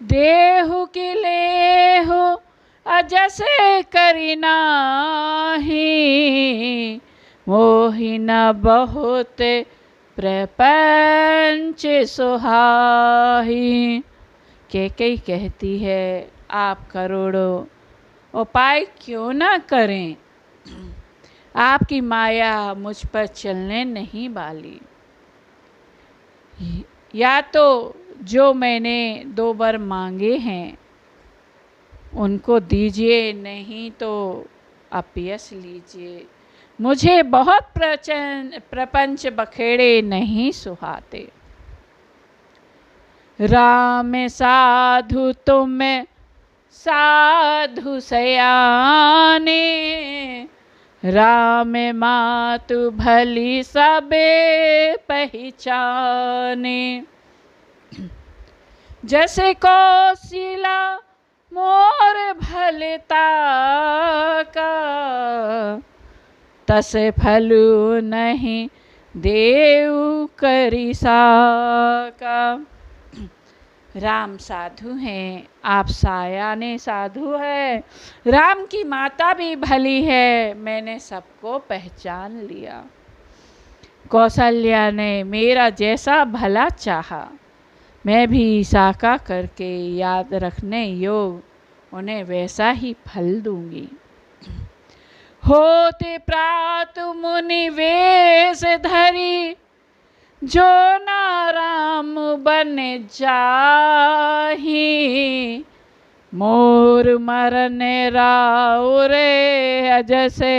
देहु की लेहु अजसे करि नाहि, मोहि न बहुत प्रपंच सुहाहि। कैकेयी कहती है, आप करोड़ों उपाय क्यों ना करें, आपकी माया मुझ पर चलने नहीं वाली। या तो जो मैंने 2 वर मांगे हैं उनको दीजिए, नहीं तो अपयश लीजिए। मुझे बहुत प्रपंच बखेड़े नहीं सुहाते। राम साधु तुम साधु सयाने, राम मातु भली सबे पहचाने। जैसे कौशिला मोर भलता का, तसे फलु नहीं देव करि साका। राम साधु हैं, आप सायाने साधु है। राम की माता भी भली है, मैंने सबको पहचान लिया। कौशल्या ने मेरा जैसा भला चाहा, मैं भी साका करके याद रखने योग उन्हें वैसा ही फल दूंगी। होते प्रात मुनि वेश धरी, जो ना राम बन जाही। मोर मरने राउरे अजसे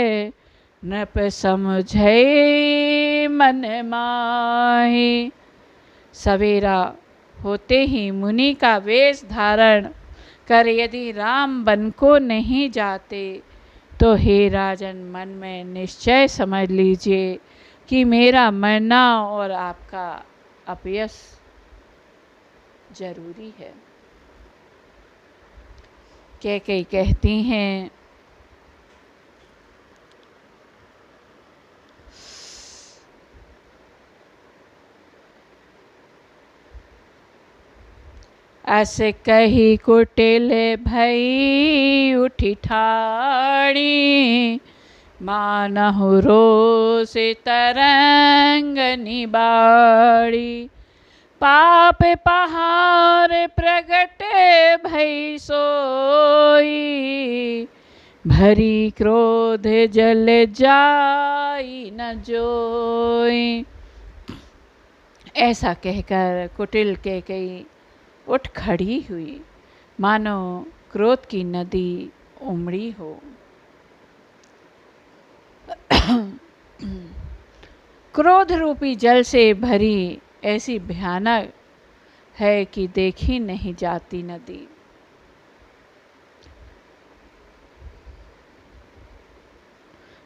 नृप समझै मन माहि। सवेरा होते ही मुनि का वेश धारण कर यदि राम वन को नहीं जाते तो हे राजन, मन में निश्चय समझ लीजिए कि मेरा मरना और आपका अपयश जरूरी है। कैकेयी कहती हैं, अस कही कुटिल भई उठी ठाणी। मानहु रोष तरंग निबाड़ी। पाप पहाड़ प्रगट भई सोई। भरी क्रोध जल जाई न जोई। ऐसा कहकर कुटिल कैकेयी उठ खड़ी हुई, मानो क्रोध की नदी उमड़ी हो। क्रोध रूपी जल से भरी ऐसी भयानक है कि देखी नहीं जाती नदी।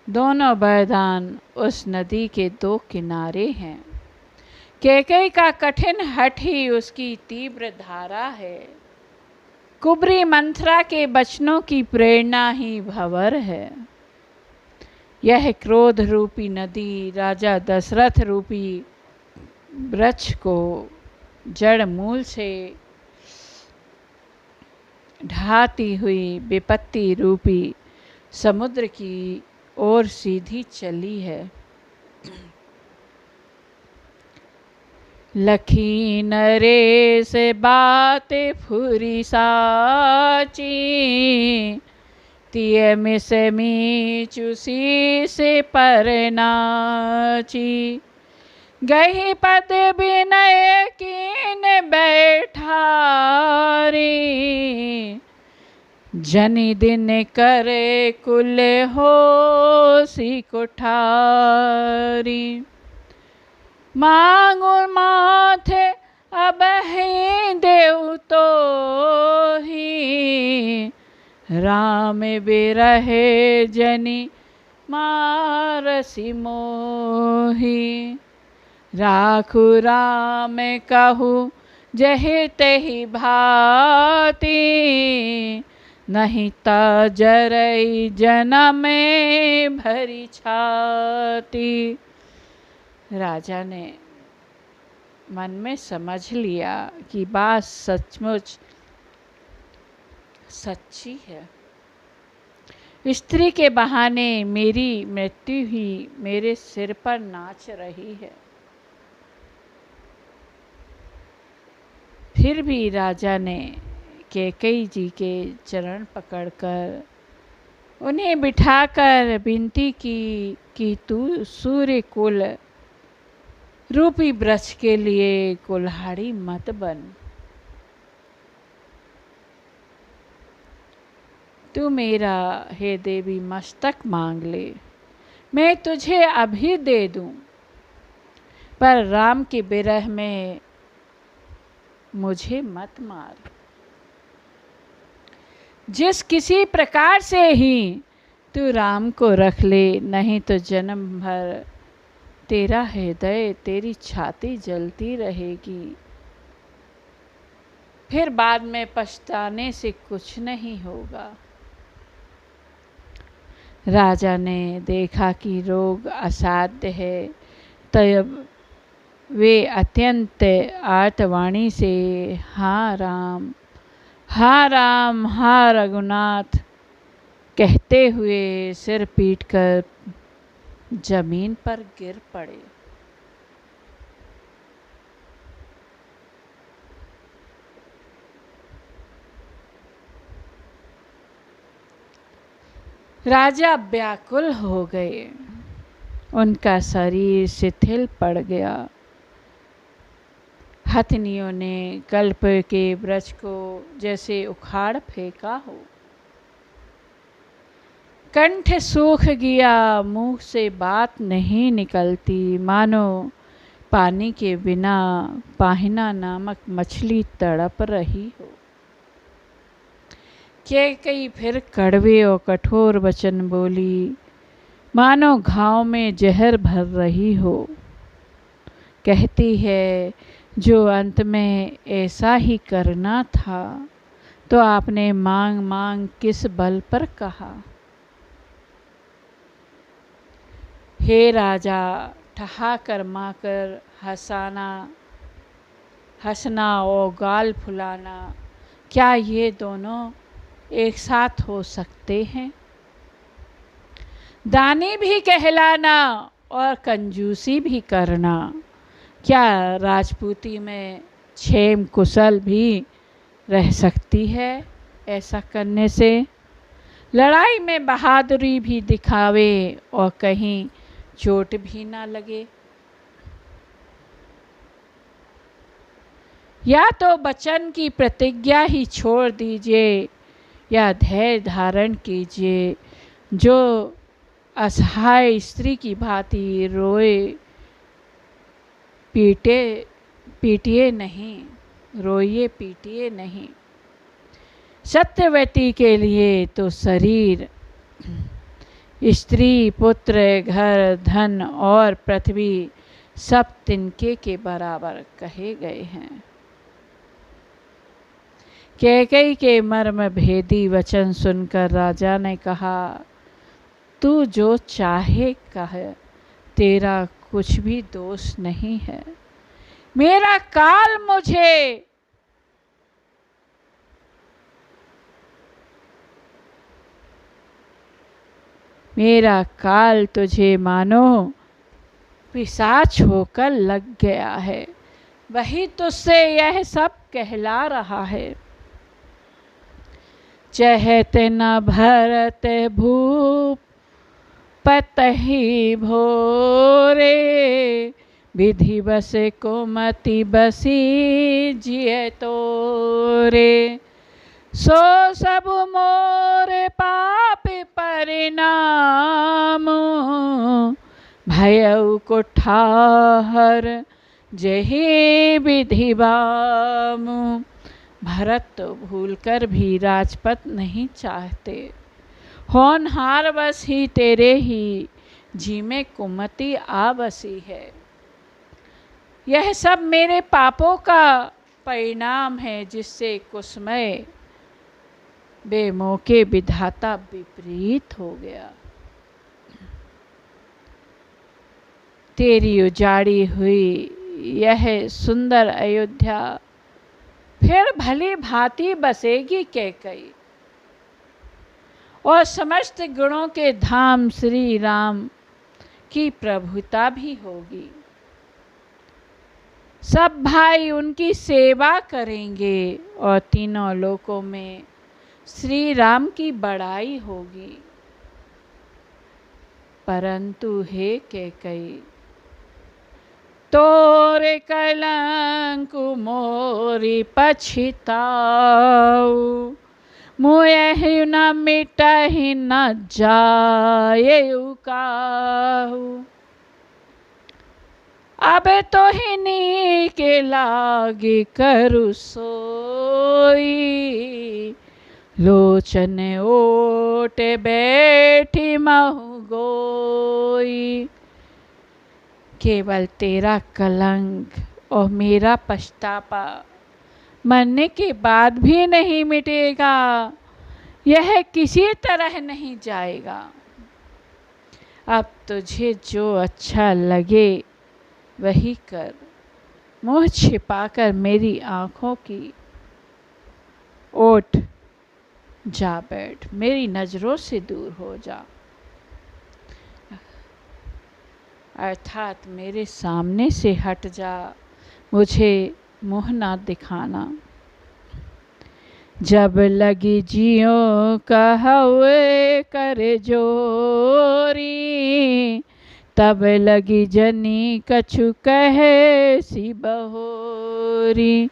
दोनों बरदान उस नदी के दो किनारे हैं। कैकेयी का कठिन हठ ही उसकी तीव्र धारा है। कुबरी मंथरा के बचनों की प्रेरणा ही भंवर है। यह क्रोध रूपी नदी राजा दशरथ रूपी वृक्ष को जड़ मूल से ढाती हुई विपत्ति रूपी समुद्र की ओर सीधी चली है। लखी नरेश बात फुरी साची। तिय मिस मीचु शीस पर नाची। गही पद विनय कीन बैठारी। जनि दिन करे कुल होसी कुठारी। मांगु माथे अब ही देव तो ही। राम बिरहे जनि मारसी मोही। राखु राम कहु जहि तहि भांति। नहीं ता जरई जनम भरी छाती। राजा ने मन में समझ लिया कि बात सचमुच सच्ची है। स्त्री के बहाने मेरी मृत्यु ही मेरे सिर पर नाच रही है। फिर भी राजा ने कैकेयी जी के चरण पकड़कर उन्हें बिठाकर विनती की कि तू सूर्य कुल रूपी वृक्ष के लिए कुल्हाड़ी मत बन। तू मेरा हे देवी मस्तक मांग ले, मैं तुझे अभी दे दूं। पर राम के विरह में मुझे मत मार। जिस किसी प्रकार से ही तू राम को रख ले, नहीं तो जन्म भर तेरा हृदय, तेरी छाती जलती रहेगी। फिर बाद में पछताने से कुछ नहीं होगा। राजा ने देखा कि रोग असाध्य है, तब वे अत्यंत आर्तवाणी से हाँ राम, हाँ राम, हाँ रघुनाथ कहते हुए सिर पीटकर जमीन पर गिर पड़े। राजा व्याकुल हो गए। उनका शरीर शिथिल पड़ गया। हथनियों ने कल्प के वृक्ष को जैसे उखाड़ फेंका हो। कंठ सूख गया, मुंह से बात नहीं निकलती, मानो पानी के बिना पाहिना नामक मछली तड़प रही हो। कैकेयी फिर कड़वे और कठोर वचन बोली, मानो घाव में जहर भर रही हो। कहती है, जो अंत में ऐसा ही करना था तो आपने मांग मांग किस बल पर कहा। हे राजा, ठहाकर माकर हंसना और गाल फुलाना, क्या ये दोनों एक साथ हो सकते हैं? दानी भी कहलाना और कंजूसी भी करना, क्या राजपूती में क्षेम कुशल भी रह सकती है ऐसा करने से? लड़ाई में बहादुरी भी दिखावे और कहीं चोट भी ना लगे। या तो वचन की प्रतिज्ञा ही छोड़ दीजिए या धैर्य धारण कीजिए, जो असहाय स्त्री की भांति रोए पीटिए नहीं। सत्यवती के लिए तो शरीर, स्त्री, पुत्र, घर, धन और पृथ्वी सब तिनके के बराबर कहे गए हैं। कैकेयी के मर्म भेदी वचन सुनकर राजा ने कहा, तू जो चाहे कह, तेरा कुछ भी दोष नहीं है। मेरा काल तुझे मानो पिशाच होकर लग गया है, वही तुझसे यह सब कहला रहा है। चहते न भरत भूप पतहि भोरे, विधि बस कुमति बसी जिय तोरे। सो सब मोर पाप परिणाम, भयउ कुठाहर जहि विधि बाम। भरत तो भूलकर भी राजपद नहीं चाहते, होनहार बस ही तेरे ही जी में कुमति आ बसी है। यह सब मेरे पापों का परिणाम है, जिससे कुसमय बेमौके विधाता विपरीत हो गया। तेरी उजाड़ी हुई यह सुंदर अयोध्या फिर भली भांति बसेगी कैकेयी, और समस्त गुणों के धाम श्री राम की प्रभुता भी होगी। सब भाई उनकी सेवा करेंगे और तीनों लोकों में श्री राम की बड़ाई होगी। परंतु हे कैकेयी, तोरे कलंक मोरी पछिताऊ, मुँह न मिटहि न जायउ काहू। अब तो हिनी के लागे करु सोई, लोचन ओट बैठी महु गोई। केवल तेरा कलंक और मेरा पछतावा मरने के बाद भी नहीं मिटेगा, यह किसी तरह नहीं जाएगा। अब तुझे जो अच्छा लगे वही कर, मुँह छिपाकर मेरी आँखों की ओट जा बैठ, मेरी नज़रों से दूर हो जा, अर्थात मेरे सामने से हट जा, मुझे मुँह ना दिखाना। जब लगी जियो कहवे कर जोरी, तब लगी जनी कछु कहे सी बहोरी।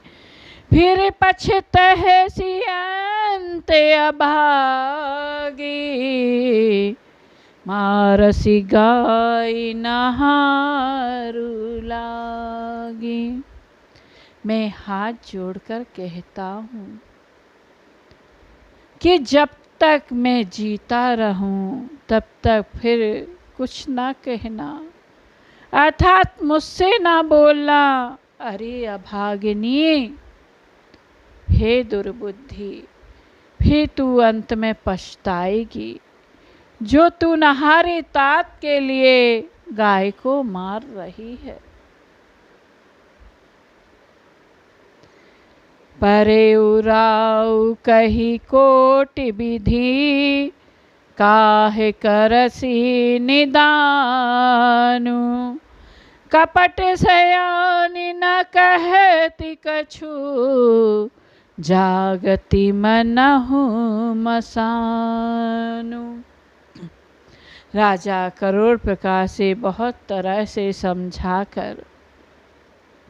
फिर पछतह सी अंत अभागी, मारसी गाय नहारू लागी। मैं हाथ जोड़कर कहता हूँ कि जब तक मैं जीता रहूं तब तक फिर कुछ ना कहना, अर्थात मुझसे ना बोलना। अरे अभागिनी, हे दुर्बुद्धि, फिर तू अंत में पछताएगी जो तू नहारी तात के लिए गाय को मार रही है। परे उराऊ कही कोटि विधि, काहे करसी निदानु। कपट सयानी न कहती कछु, जागति मनहु मसानु। राजा करोड़ प्रकार से बहुत तरह से समझाकर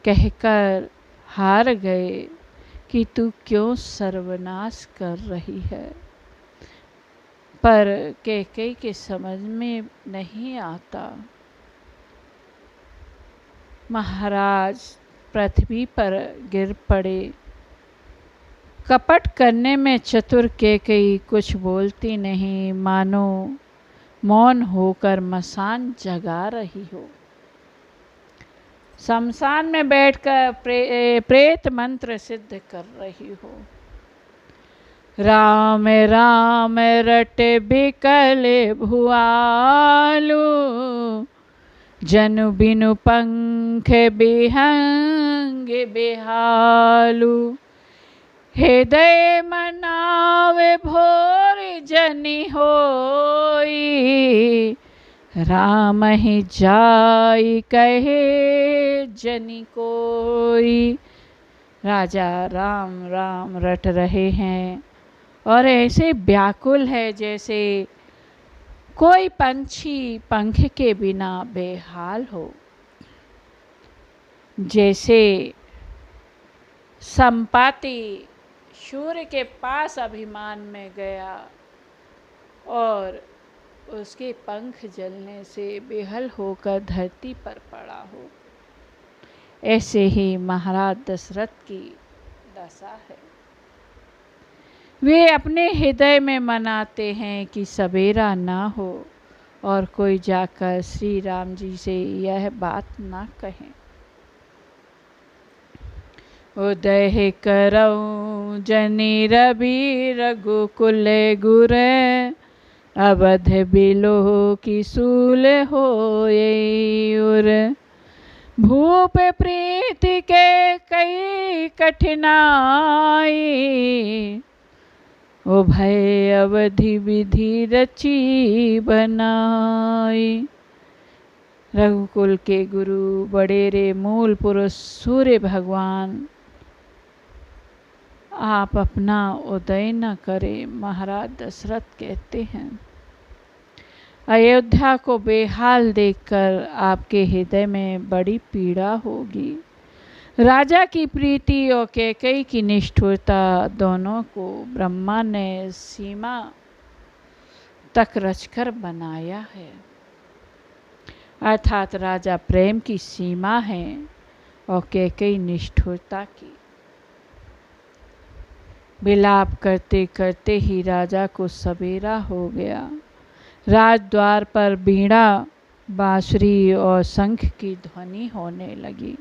कहकर हार गए कि तू क्यों सर्वनाश कर रही है। पर कैकेयी के समझ में नहीं आता। महाराज पृथ्वी पर गिर पड़े। कपट करने में चतुर कैकेयी कुछ बोलती नहीं, मानो मौन होकर मसान जगा रही हो। शमशान में बैठकर प्रेत मंत्र सिद्ध कर रही हो। राम राम रटे बिकल भुआलू, जनु बिनु पंख बिहंग बेहालू। हृदय मनावे भोर जनि होई, राम ही जाई कहे जनि कोई। राजा राम राम रट रहे हैं और ऐसे व्याकुल है जैसे कोई पंछी पंख के बिना बेहाल हो। जैसे संपाति सूर्य के पास अभिमान में गया और उसके पंख जलने से बेहल होकर धरती पर पड़ा हो। ऐसे ही महाराज दशरथ की दशा है। वे अपने हृदय में मनाते हैं कि सवेरा ना हो और कोई जाकर श्री राम जी से यह बात ना कहें। उदय करऊं जनि रवि रघुकुल गुर, अवध बिलो की सूल होए उर। भूप प्रीति के कई कठिनाई, ओ भय अवधि विधि रची बनाई। रघुकुल के गुरु बड़ेरे मूल पुरुष सूर्य भगवान, आप अपना उदय न करें। महाराज दशरथ कहते हैं, अयोध्या को बेहाल देखकर आपके हृदय में बड़ी पीड़ा होगी। राजा की प्रीति और कैकेयी की निष्ठुरता दोनों को ब्रह्मा ने सीमा तक रचकर बनाया है। अर्थात राजा प्रेम की सीमा है और कैकेयी निष्ठुरता की। विलाप करते करते ही राजा को सवेरा हो गया। राजद्वार पर बीड़ा, बांसुरी और शंख की ध्वनि होने लगी।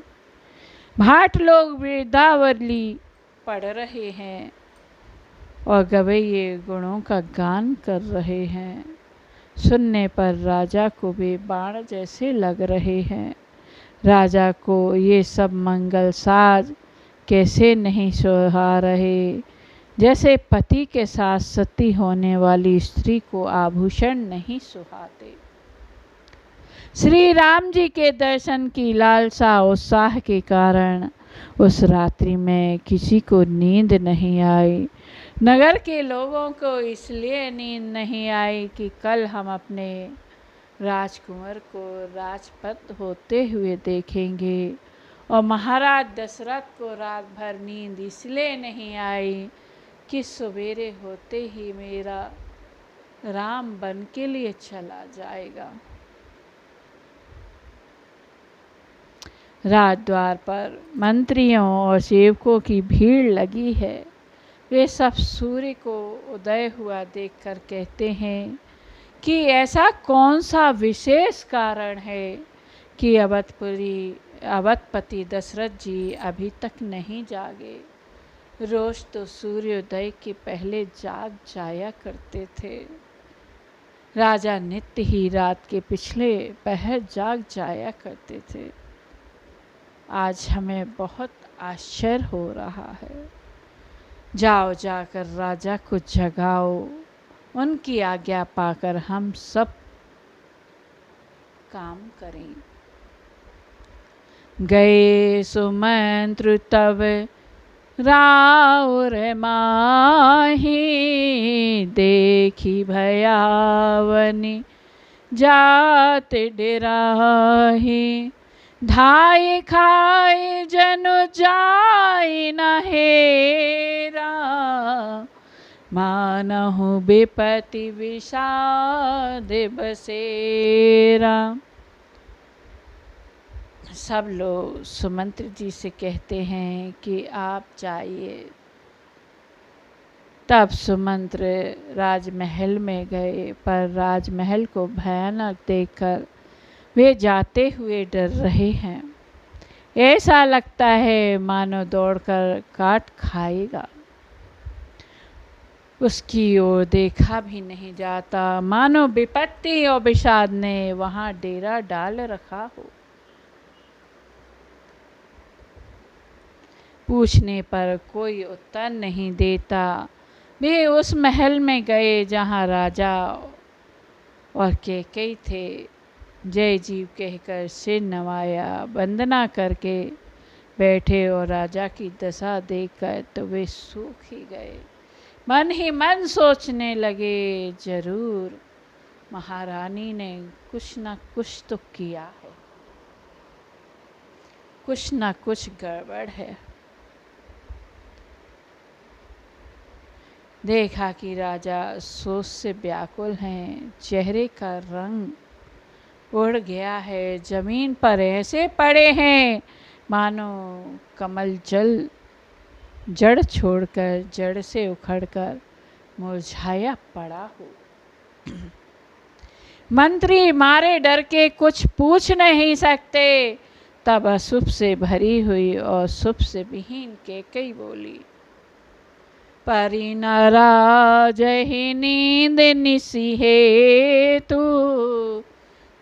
भाट लोग वृंदावली पढ़ रहे हैं और गवैये गुणों का गान कर रहे हैं। सुनने पर राजा को वे बाण जैसे लग रहे हैं। राजा को ये सब मंगल साज कैसे नहीं सुहा रहे, जैसे पति के साथ सती होने वाली स्त्री को आभूषण नहीं सुहाते। श्री राम जी के दर्शन की लालसा उत्साह के कारण उस रात्रि में किसी को नींद नहीं आई। नगर के लोगों को इसलिए नींद नहीं आई कि कल हम अपने राजकुंवर को राजपद होते हुए देखेंगे। और महाराज दशरथ को रात भर नींद इसलिए नहीं आई कि सवेरे होते ही मेरा राम बन के लिए चला जाएगा। राजद्वार पर मंत्रियों और सेवकों की भीड़ लगी है। वे सब सूर्य को उदय हुआ देखकर कहते हैं कि ऐसा कौन सा विशेष कारण है कि अवधपति दशरथ जी अभी तक नहीं जागे। रोज तो सूर्योदय के पहले जाग जाया करते थे। राजा नित्य ही रात के पिछले पहर जाग जाया करते थे। आज हमें बहुत आश्चर्य हो रहा है। जाओ जाकर राजा को जगाओ, उनकी आज्ञा पाकर हम सब काम करें। गए सुमंत्र तब राउर माही, देखी भयावनी जात डेराही। धाय खाए जनु जाय न हेरा, मानहु विपति विषाद बसेरा। सब लोग सुमंत्र जी से कहते हैं कि आप जाइए। तब सुमंत्र राजमहल में गए, पर राजमहल को भयानक देखकर वे जाते हुए डर रहे हैं। ऐसा लगता है मानो दौड़कर काट खाएगा। उसकी ओर देखा भी नहीं जाता, मानो विपत्ति और विषाद ने वहां डेरा डाल रखा हो। पूछने पर कोई उत्तर नहीं देता। वे उस महल में गए जहां राजा और कैकेयी थे। जय जीव कहकर सिर नवाया, वंदना करके बैठे और राजा की दशा देखकर तो वे सूख ही गए। मन ही मन सोचने लगे, जरूर महारानी ने कुछ न कुछ तो किया है, कुछ न कुछ गड़बड़ है। देखा कि राजा सोच से व्याकुल हैं। चेहरे का रंग उड़ गया है, जमीन पर ऐसे पड़े हैं मानो कमल जल जड़ छोड़कर, जड़ से उखड़कर मुरझाया पड़ा हो। मंत्री मारे डर के कुछ पूछ नहीं सकते। तब अशुभ से भरी हुई और शुभ से विहीन कैकेयी बोली, परी न राजहि नींद निसी हेतु,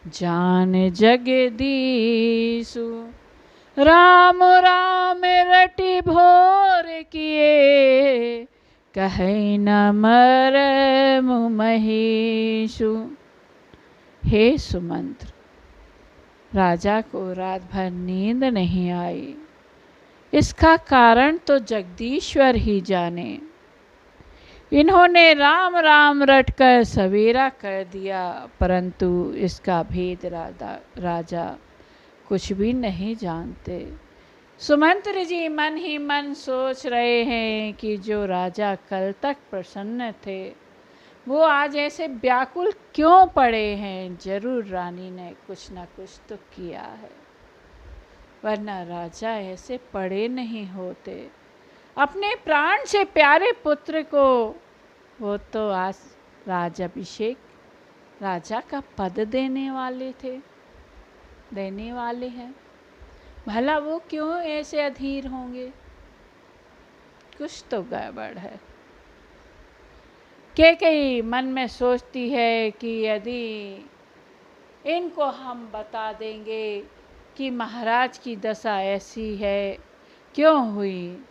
जान जगदीशु। राम राम रटि भोर किए, कहे न मरम महेशु। हे सुमंत्र, राजा को रात भर नींद नहीं आई। इसका कारण तो जगदीश्वर ही जाने। इन्होंने राम राम रटकर सवेरा कर दिया, परंतु इसका भेद राजा कुछ भी नहीं जानते। सुमंत्र जी मन ही मन सोच रहे हैं कि जो राजा कल तक प्रसन्न थे, वो आज ऐसे व्याकुल क्यों पड़े हैं। जरूर रानी ने कुछ न कुछ तो किया है, वरना राजा ऐसे पड़े नहीं होते। अपने प्राण से प्यारे पुत्र को वो तो आज राजाभिषेक, राजा का पद देने वाले थे, देने वाले हैं। भला वो क्यों ऐसे अधीर होंगे। कुछ तो गड़बड़ है। कैकेयी मन में सोचती है कि यदि इनको हम बता देंगे कि महाराज की दशा ऐसी है, क्यों हुई,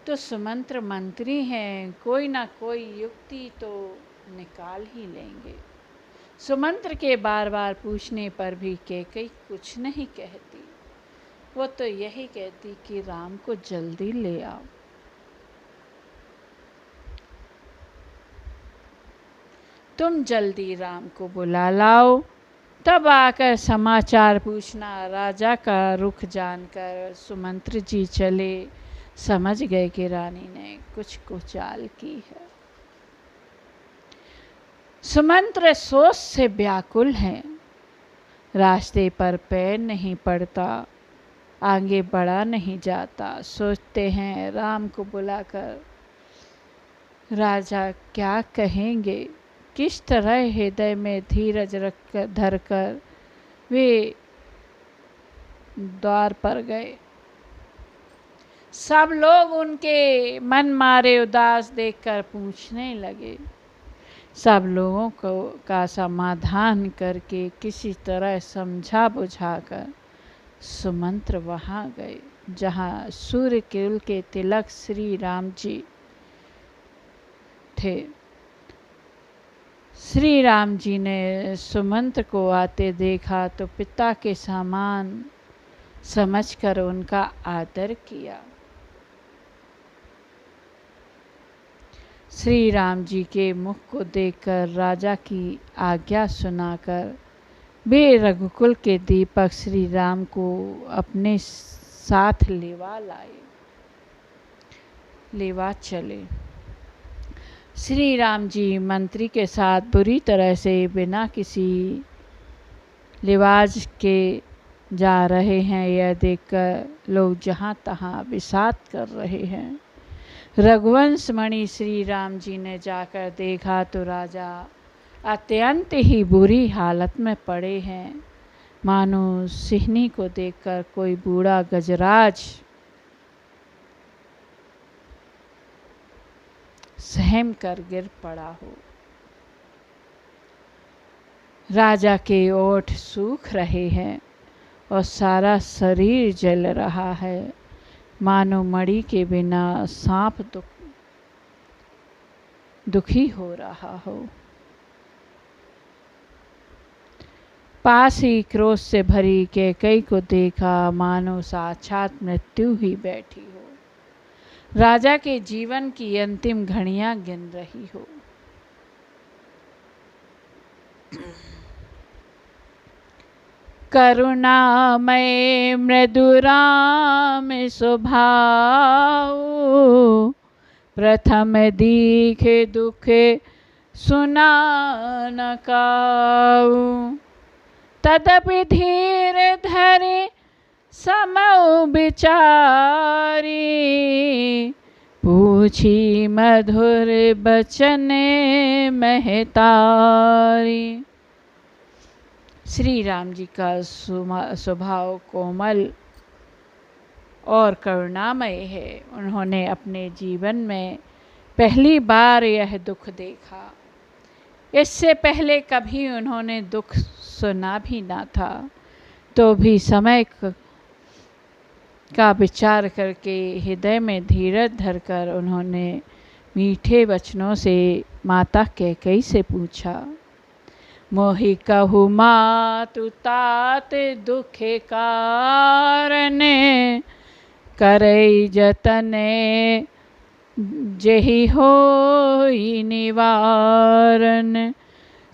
तो सुमंत्र मंत्री हैं, कोई ना कोई युक्ति तो निकाल ही लेंगे। सुमंत्र के बार बार पूछने पर भी कैकेयी कुछ नहीं कहती। वो तो यही कहती कि राम को जल्दी ले आओ। तुम जल्दी राम को बुला लाओ, तब आकर समाचार पूछना। राजा का रुख जानकर सुमंत्र जी चले। समझ गए कि रानी ने कुछ चाल की है। सुमंत्र सोच से व्याकुल हैं, रास्ते पर पैर नहीं पड़ता, आगे बढ़ा नहीं जाता। सोचते हैं राम को बुलाकर राजा क्या कहेंगे। किस तरह हृदय में धीरज रख धरकर वे द्वार पर गए। सब लोग उनके मन मारे उदास देखकर पूछने लगे। सब लोगों को का समाधान करके किसी तरह समझा बुझाकर सुमंत्र वहाँ गए जहाँ सूर्य कुल के तिलक श्री राम जी थे। श्री राम जी ने सुमंत्र को आते देखा तो पिता के समान समझकर उनका आदर किया। श्री राम जी के मुख को देखकर राजा की आज्ञा सुनाकर वे रघुकुल के दीपक श्री राम को अपने साथ लेवा चले। श्री राम जी मंत्री के साथ बुरी तरह से बिना किसी लिवाज के जा रहे हैं, यह देखकर लोग जहाँ तहाँ विषाद कर रहे हैं। रघुवंश मणि श्री राम जी ने जाकर देखा तो राजा अत्यंत ही बुरी हालत में पड़े हैं, मानो सिहनी को देखकर कोई बूढ़ा गजराज सहम कर गिर पड़ा हो। राजा के ओठ सूख रहे हैं और सारा शरीर जल रहा है, मानो मणि के बिना सांप दुखी हो रहा हो। पास ही क्रोध से भरी कैकेयी को देखा, मानो साक्षात मृत्यु ही बैठी हो, राजा के जीवन की अंतिम घड़ियां गिन रही हो। करुणामय मृदुराम स्वभाव, प्रथम दीखे दुख सुना न काऊ। तदपि धीर धरे समौ विचारी, पूछी मधुर बचन महतारी। श्री राम जी का स्वभाव कोमल और करुणामय है। उन्होंने अपने जीवन में पहली बार यह दुख देखा। इससे पहले कभी उन्होंने दुख सुना भी ना था, तो भी समय का विचार करके हृदय में धीरज धरकर उन्होंने मीठे वचनों से माता कैकेयी से पूछा, मोहि कहु मातु तात दुखे कारण, करई जतने जेहि होई निवारण।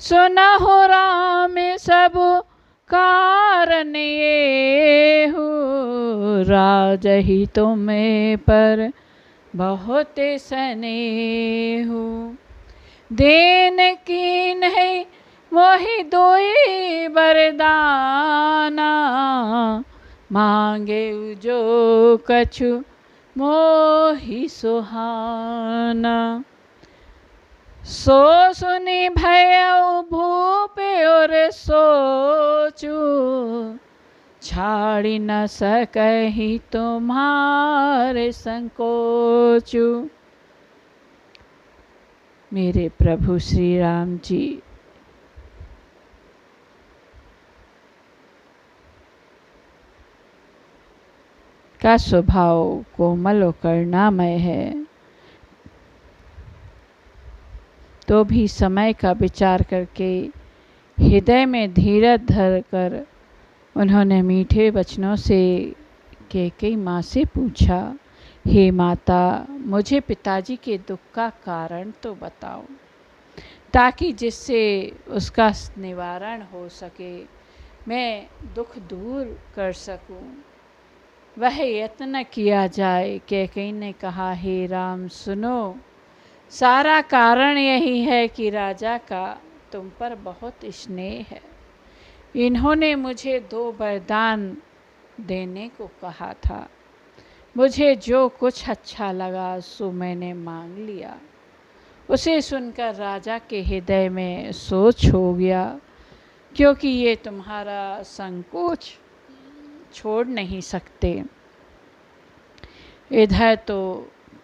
सुनहु राम सब कारण येहु, राजहि तुम्हें पर बहुत स्नेहु। देन कीन है मोहि दोई वरदाना, मांगे जो कछु मोहि सुहाना। सो सुनि भयउ भूप और सोचू, छाड़ी न सकहि तुम्हारे संकोचू। मेरे प्रभु श्री राम जी का स्वभाव कोमल और करुणामय है, तो भी समय का विचार करके हृदय में धीरज धरकर उन्होंने मीठे वचनों से कैकेयी माँ से पूछा, हे माता, मुझे पिताजी के दुख का कारण तो बताओ, ताकि जिससे उसका निवारण हो सके, मैं दुख दूर कर सकूं। वह यत्न किया जाए। कैकेयी ने कहा, हे राम सुनो, सारा कारण यही है कि राजा का तुम पर बहुत स्नेह है। इन्होंने मुझे 2 वरदान देने को कहा था। मुझे जो कुछ अच्छा लगा सो मैंने मांग लिया। उसे सुनकर राजा के हृदय में सोच हो गया, क्योंकि ये तुम्हारा संकोच छोड़ नहीं सकते। इधर तो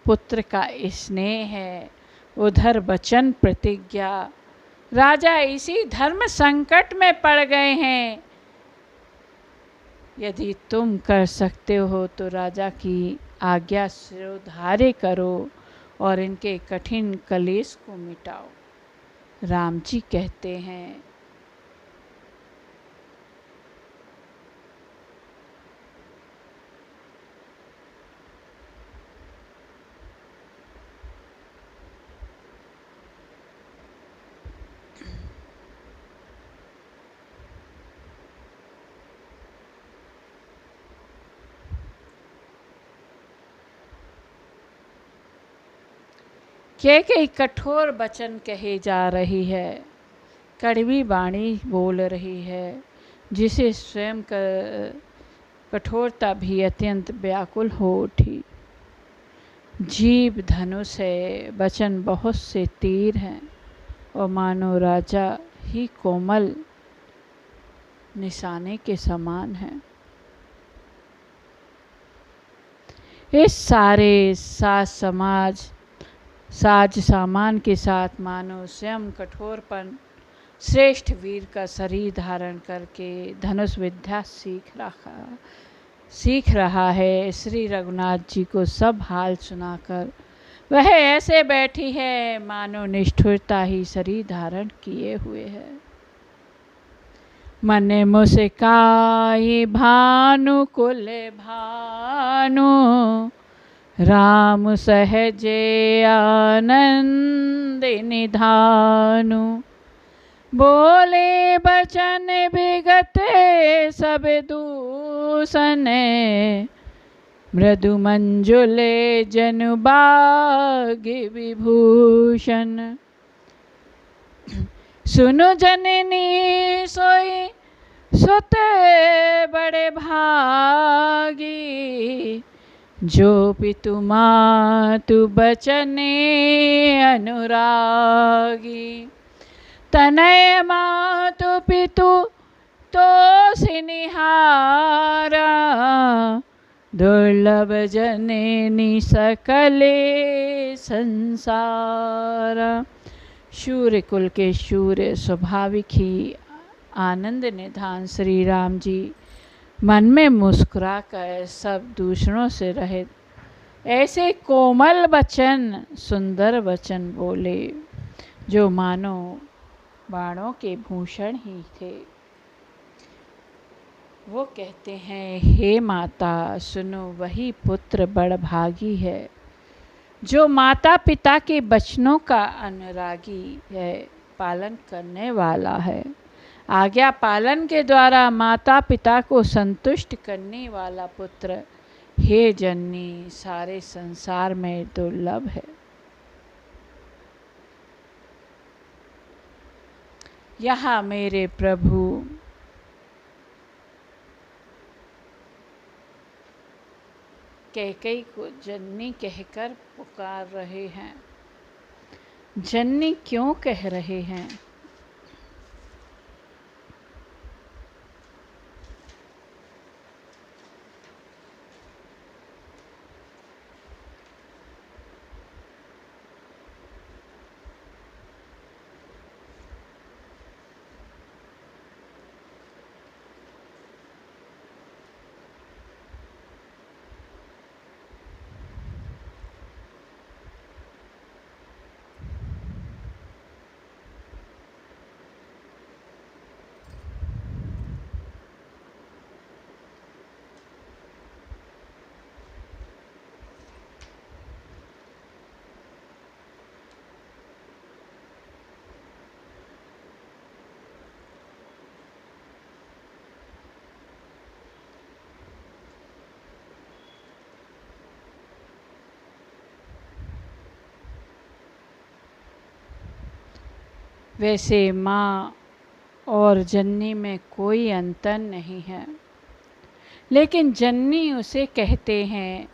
पुत्र का स्नेह है, उधर वचन प्रतिज्ञा। राजा इसी धर्म संकट में पड़ गए हैं। यदि तुम कर सकते हो तो राजा की आज्ञा शिरोधार्य करो और इनके कठिन कलेश को मिटाओ। राम जी कहते हैं, कई कठोर वचन कहे जा रही है, कड़वी वाणी बोल रही है, जिसे स्वयं कठोरता भी अत्यंत व्याकुल हो उठी। जीव धनुष है, वचन बहुत से तीर हैं और मानो राजा ही कोमल निशाने के समान है। इस सारे साज सामान के साथ मानो स्वयं कठोरपन श्रेष्ठ वीर का शरीर धारण करके धनुष विद्या सीख रहा है। श्री रघुनाथ जी को सब हाल सुनाकर वह ऐसे बैठी है मानो निष्ठुरता ही शरीर धारण किए हुए है। मन मुस्काई भानु कुल भानु, राम सहजे आनंद निधानु। बोले बचन विगते सब दूषण, मृदु मंजुले जनु बाग विभूषण। सुनो जननी सोई सोते बड़े भागी, जो पितु मातु बचने अनुरागी। तनय मातु पितु तो सिनिहारा, दुर्लभ जननी सकले संसारा। शूर्य कुल के शूर्य स्वाभाविक ही आनंद निधान श्री राम जी मन में मुस्कुरा कर सब दूषणों से रहित ऐसे कोमल वचन, सुंदर वचन बोले जो मानो बाणों के भूषण ही थे। वो कहते हैं, हे माता सुनो, वही पुत्र बड़भागी है जो माता पिता के वचनों का अनुरागी है, पालन करने वाला है। आज्ञा पालन के द्वारा माता पिता को संतुष्ट करने वाला पुत्र हे जननी सारे संसार में दुर्लभ है। यहाँ मेरे प्रभु कैकेयी को जननी कहकर पुकार रहे हैं। जननी क्यों कह रहे हैं? वैसे माँ और जननी में कोई अंतर नहीं है, लेकिन जननी उसे कहते हैं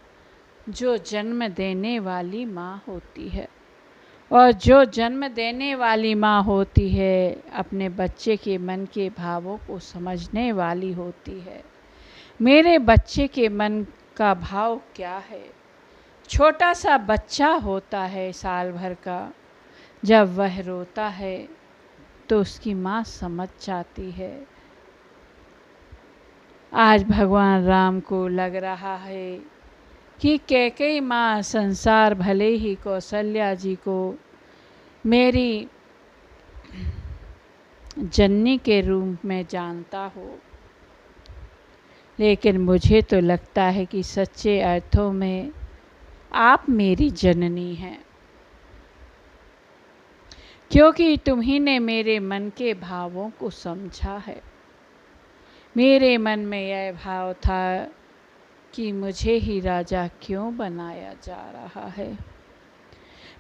जो जन्म देने वाली माँ होती है। और जो जन्म देने वाली माँ होती है अपने बच्चे के मन के भावों को समझने वाली होती है। मेरे बच्चे के मन का भाव क्या है? छोटा सा बच्चा होता है साल भर का, जब वह रोता है तो उसकी माँ समझ जाती है। आज भगवान राम को लग रहा है कि कैकेयी माँ संसार भले ही कौशल्या जी को मेरी जननी के रूप में जानता हो, लेकिन मुझे तो लगता है कि सच्चे अर्थों में आप मेरी जननी हैं, क्योंकि तुम्ही ने मेरे मन के भावों को समझा है। मेरे मन में यह भाव था कि मुझे ही राजा क्यों बनाया जा रहा है।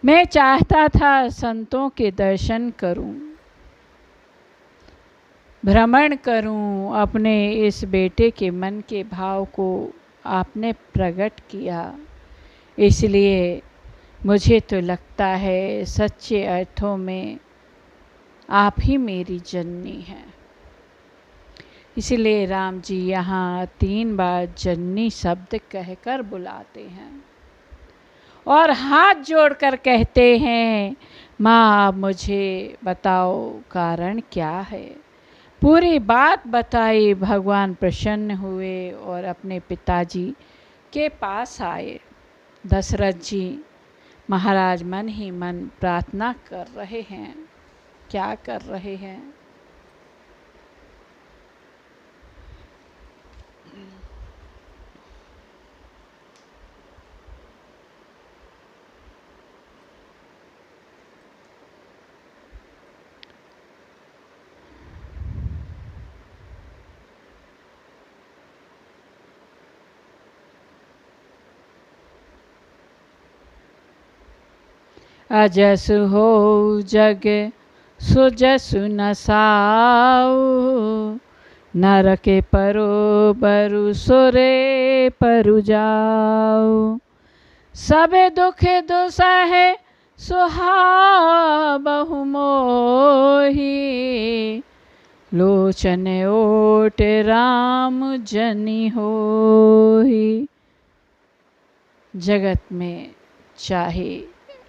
मैं चाहता था संतों के दर्शन करूं, भ्रमण करूं। अपने इस बेटे के मन के भाव को आपने प्रकट किया, इसलिए मुझे तो लगता है सच्चे अर्थों में आप ही मेरी जननी हैं। इसलिए राम जी यहाँ 3 बार जननी शब्द कहकर बुलाते हैं और हाथ जोड़कर कहते हैं, माँ आप मुझे बताओ कारण क्या है। पूरी बात बताई। भगवान प्रसन्न हुए और अपने पिताजी के पास आए। दशरथ जी महाराज मन ही मन प्रार्थना कर रहे हैं। क्या कर रहे हैं? अजसु हो जग सुजसु न साऊ, नर के परो बरु सुरे परु जाऊ। सबे दुख दुसहे सुहा बहु मोही, लोचन ओट राम जनि होही। जगत में चाहे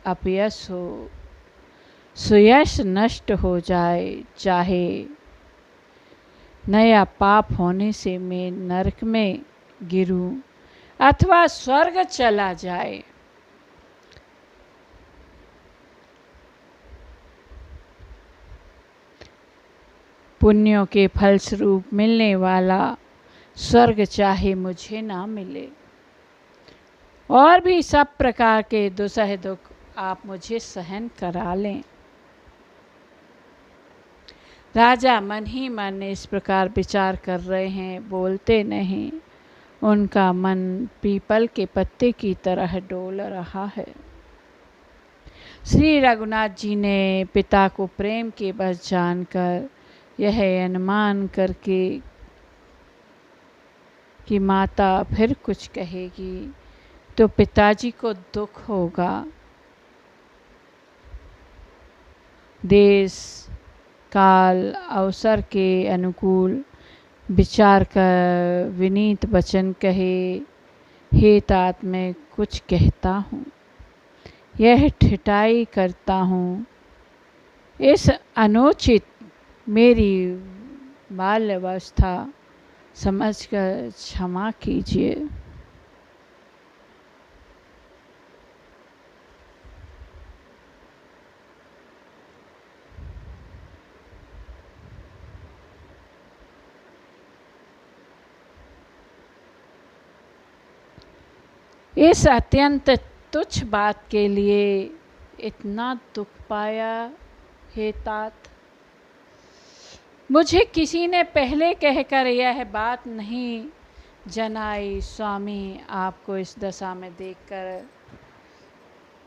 अपयश हो, सुयश नष्ट हो जाए, चाहे नया पाप होने से मैं नरक में गिरूं अथवा स्वर्ग चला जाए, पुण्यों के फलस्वरूप मिलने वाला स्वर्ग चाहे मुझे ना मिले, और भी सब प्रकार के दुसह दुख आप मुझे सहन करा लें। राजा मन ही मन इस प्रकार विचार कर रहे हैं, बोलते नहीं। उनका मन पीपल के पत्ते की तरह डोल रहा है। श्री रघुनाथ जी ने पिता को प्रेम के बस जानकर यह अनुमान करके कि माता फिर कुछ कहेगी तो पिताजी को दुख होगा, देश काल अवसर के अनुकूल विचार कर विनीत वचन कहे, हे तात मैं कुछ कहता हूँ, यह ठिठाई करता हूँ, इस अनुचित मेरी बाल्यावस्था समझकर क्षमा कीजिए। इस अत्यंत तुच्छ बात के लिए इतना दुख पाया हे तात? मुझे किसी ने पहले कहकर यह बात नहीं जनाई। स्वामी आपको इस दशा में देखकर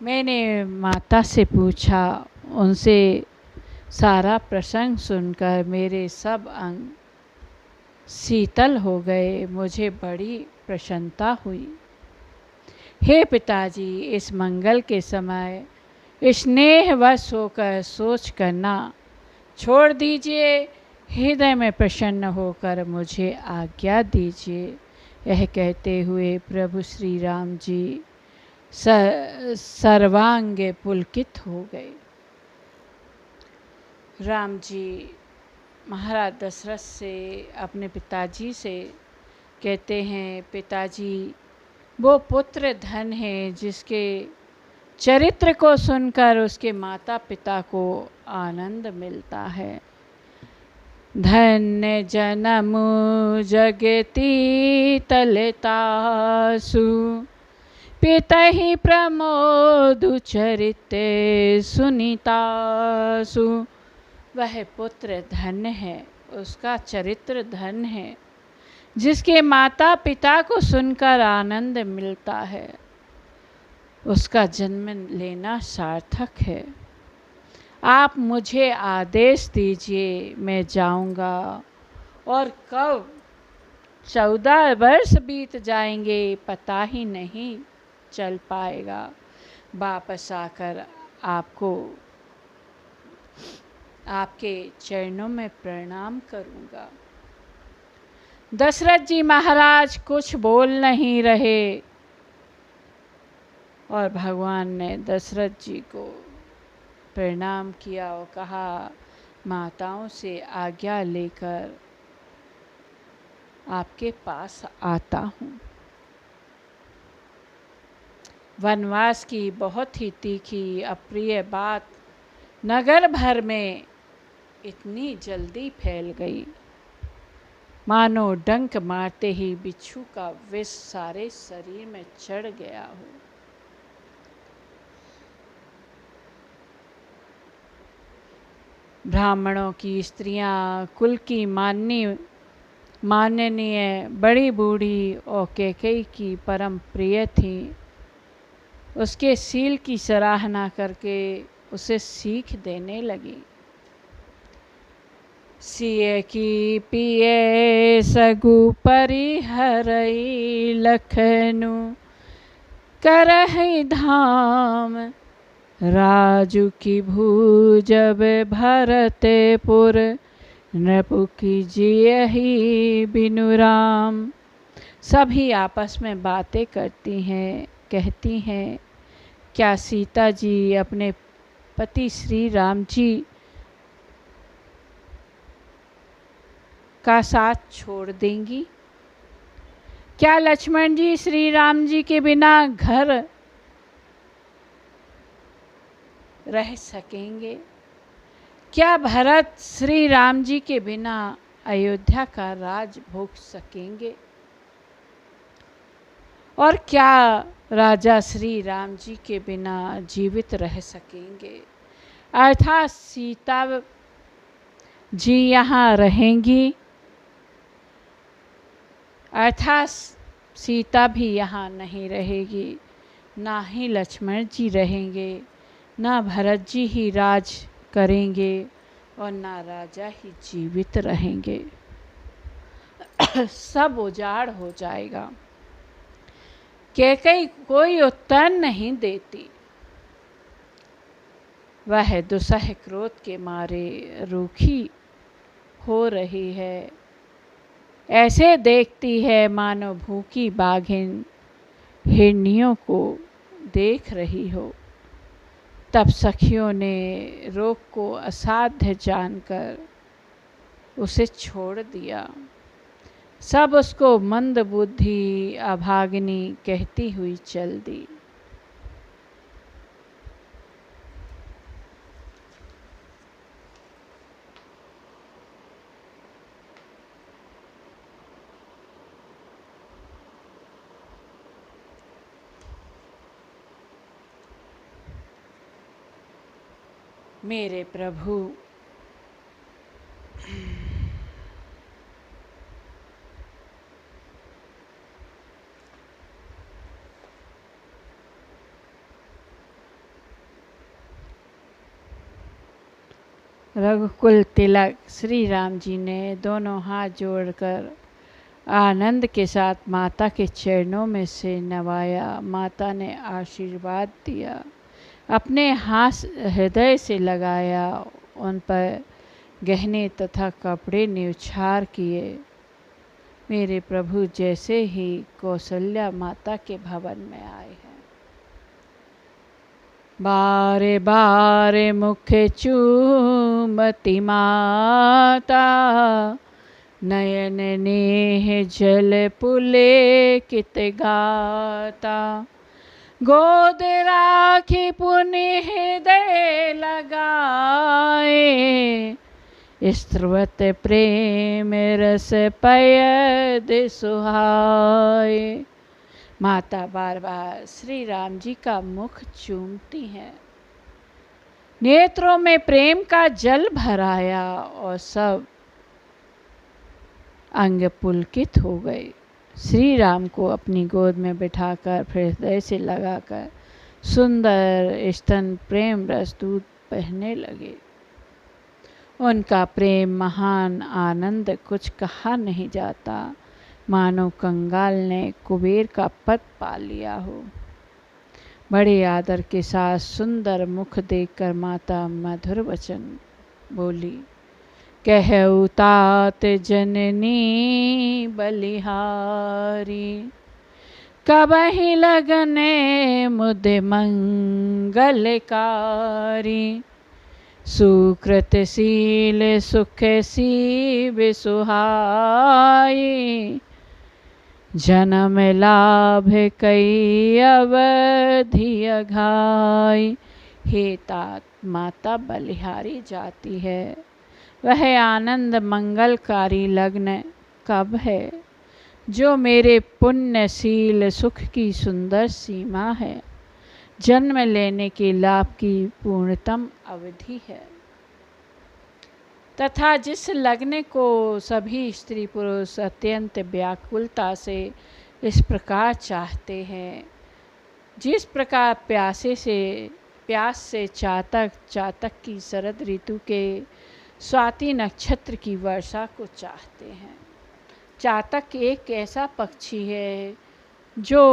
मैंने माता से पूछा, उनसे सारा प्रसंग सुनकर मेरे सब अंग शीतल हो गए। मुझे बड़ी प्रसन्नता हुई। हे पिताजी, इस मंगल के समय स्नेहवश होकर सोच करना छोड़ दीजिए। हृदय में प्रसन्न होकर मुझे आज्ञा दीजिए। यह कहते हुए प्रभु श्री राम जी सर्वांग पुलकित हो गए। राम जी महाराज दशरथ से, अपने पिताजी से कहते हैं, पिताजी वो पुत्र धन है जिसके चरित्र को सुनकर उसके माता पिता को आनंद मिलता है। धन्य जन्म जगति तलतासु, पितहि प्रमोद चरित्र सुनीतासु। वह पुत्र धन्य है, उसका चरित्र धन्य है, जिसके माता पिता को सुनकर आनंद मिलता है। उसका जन्म लेना सार्थक है। आप मुझे आदेश दीजिए, मैं जाऊंगा। और कब 14 वर्ष बीत जाएंगे पता ही नहीं चल पाएगा। वापस आकर आपको, आपके चरणों में प्रणाम करूंगा। दशरथ जी महाराज कुछ बोल नहीं रहे और भगवान ने दशरथ जी को प्रणाम किया और कहा, माताओं से आज्ञा लेकर आपके पास आता हूँ। वनवास की बहुत ही तीखी अप्रिय बात नगर भर में इतनी जल्दी फैल गई, मानो डंक मारते ही बिच्छू का विष सारे शरीर में चढ़ गया हो। ब्राह्मणों की स्त्रियां, कुल की माननीय बड़ी बूढ़ी और कैकेयी की परम प्रिय थी, उसके शील की सराहना करके उसे सीख देने लगी। सिय की पिए सगु परिहरई, लखनु करहि धाम। राजू की भूजब भरतपुर, नृपु की जियहि बिनु राम। सभी आपस में बातें करती हैं, कहती हैं, क्या सीता जी अपने पति श्री राम जी का साथ छोड़ देंगी? क्या लक्ष्मण जी श्री राम जी के बिना घर रह सकेंगे? क्या भरत श्री राम जी के बिना अयोध्या का राज भोग सकेंगे? और क्या राजा श्री राम जी के बिना जीवित रह सकेंगे? अर्थात सीता जी यहाँ रहेंगी, अर्थात सीता भी यहाँ नहीं रहेगी, ना ही लक्ष्मण जी रहेंगे, ना भरत जी ही राज करेंगे और ना राजा ही जीवित रहेंगे। सब उजाड़ हो जाएगा। कैकेयी कोई उत्तर नहीं देती। वह दुसह क्रोध के मारे रूखी हो रही है। ऐसे देखती है मानो भूखी बाघिन हिरनियों को देख रही हो। तब सखियों ने रोग को असाध्य जानकर उसे छोड़ दिया। सब उसको मंद बुद्धि अभागिनी कहती हुई चल दी। मेरे प्रभु, रघुकुल तिलक श्री राम जी ने दोनों हाथ जोड़कर आनंद के साथ माता के चरणों में से नवाया। माता ने आशीर्वाद दिया, अपने हाथ हृदय से लगाया, उन पर गहने तथा कपड़े न्यौछावर किए। मेरे प्रभु जैसे ही कौशल्या माता के भवन में आए हैं, बारे बारे मुख चूमती माता, नयन नेह जल पुले कित गाता, गोद राखी पुनि हृदय लगाए, स्त्रवत प्रेम रस पयद सुहाए। माता बार बार श्री राम जी का मुख चूमती हैं, नेत्रों में प्रेम का जल भराया और सब अंग पुलकित हो गए। श्री राम को अपनी गोद में बिठाकर फिर हृदय से लगाकर सुंदर स्तन प्रेम रस दूध बहने लगे। उनका प्रेम महान आनंद कुछ कहा नहीं जाता, मानो कंगाल ने कुबेर का पद पा लिया हो। बड़े आदर के साथ सुंदर मुख देखकर माता मधुर वचन बोली, कहु तात जननी बलिहारी, कबहि लगने मुद मंगलकारी, सुकृत शील सुख सीव सुहाई, जन्म लाभ कई अवधि अघाई। हे तात, माता बलिहारी जाती है, वह आनंद मंगलकारी लग्न कब है जो मेरे पुण्यशील सुख की सुंदर सीमा है, जन्म लेने के लाभ की पूर्णतम अवधि है, तथा जिस लग्न को सभी स्त्री पुरुष अत्यंत व्याकुलता से इस प्रकार चाहते हैं, जिस प्रकार प्यास से चातक की शरद ऋतु के स्वाति नक्षत्र की वर्षा को चाहते हैं। चातक एक ऐसा पक्षी है जो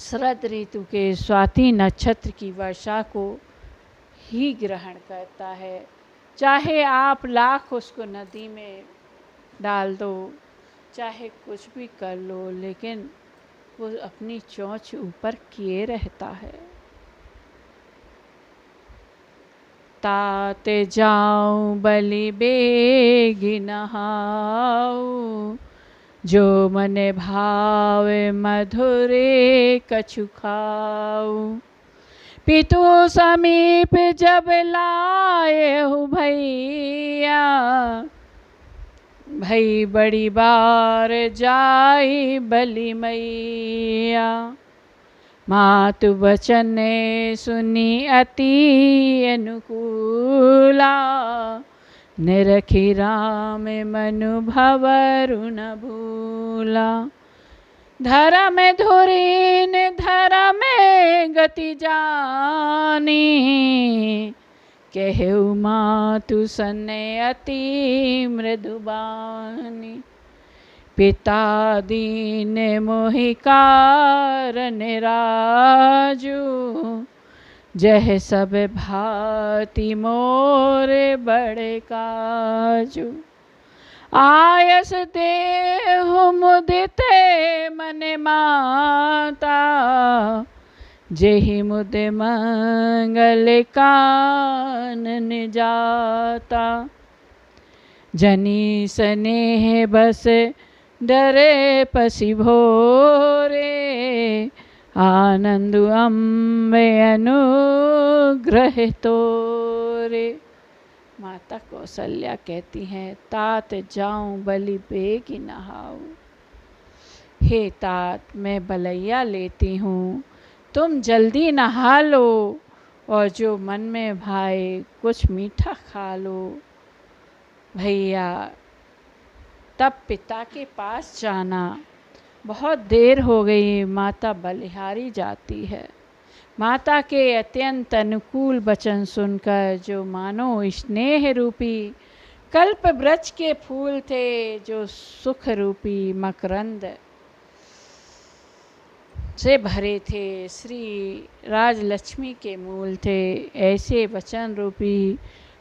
शरद ऋतु के स्वाति नक्षत्र की वर्षा को ही ग्रहण करता है। चाहे आप लाख उसको नदी में डाल दो, चाहे कुछ भी कर लो, लेकिन वो अपनी चोंच ऊपर किए रहता है। तात जाऊं बलि बेगी नहाऊं, जो मने भावे मधुरे कछु खाऊं, पितु समीप जब लाए हूँ भैया, भई बड़ी बार जाई बलि मैया, मातु वचन सुनी अति अनुकूला, निरखी राम मनु भवरु न भूला, धर्म धुरीन धर्म गति जानी, कहु मातु सने अति मृदुबानी, पिता दीन मोहि कारण राजू, जह सब भांति मोरे बड़े काजू, आयस देहु मुदिते मन माता, जेहि मुद मंगल कानन जाता, जनी स्नेह बस डरे पसी भोरे, आनंद अम्बे अनुग्रह तोरे। माता कौशल्या कहती हैं, तात जाऊं बलि बेगी नहाऊं। हे तात, मैं बलैया लेती हूँ, तुम जल्दी नहा लो और जो मन में भाए कुछ मीठा खा लो। भैया, तब पिता के पास जाना, बहुत देर हो गई, माता बलिहारी जाती है। माता के अत्यंत अनुकूल वचन सुनकर जो मानो स्नेह रूपी कल्प वृक्ष के फूल थे, जो सुख रूपी मकरंद से भरे थे, श्री राजलक्ष्मी के मूल थे, ऐसे वचन रूपी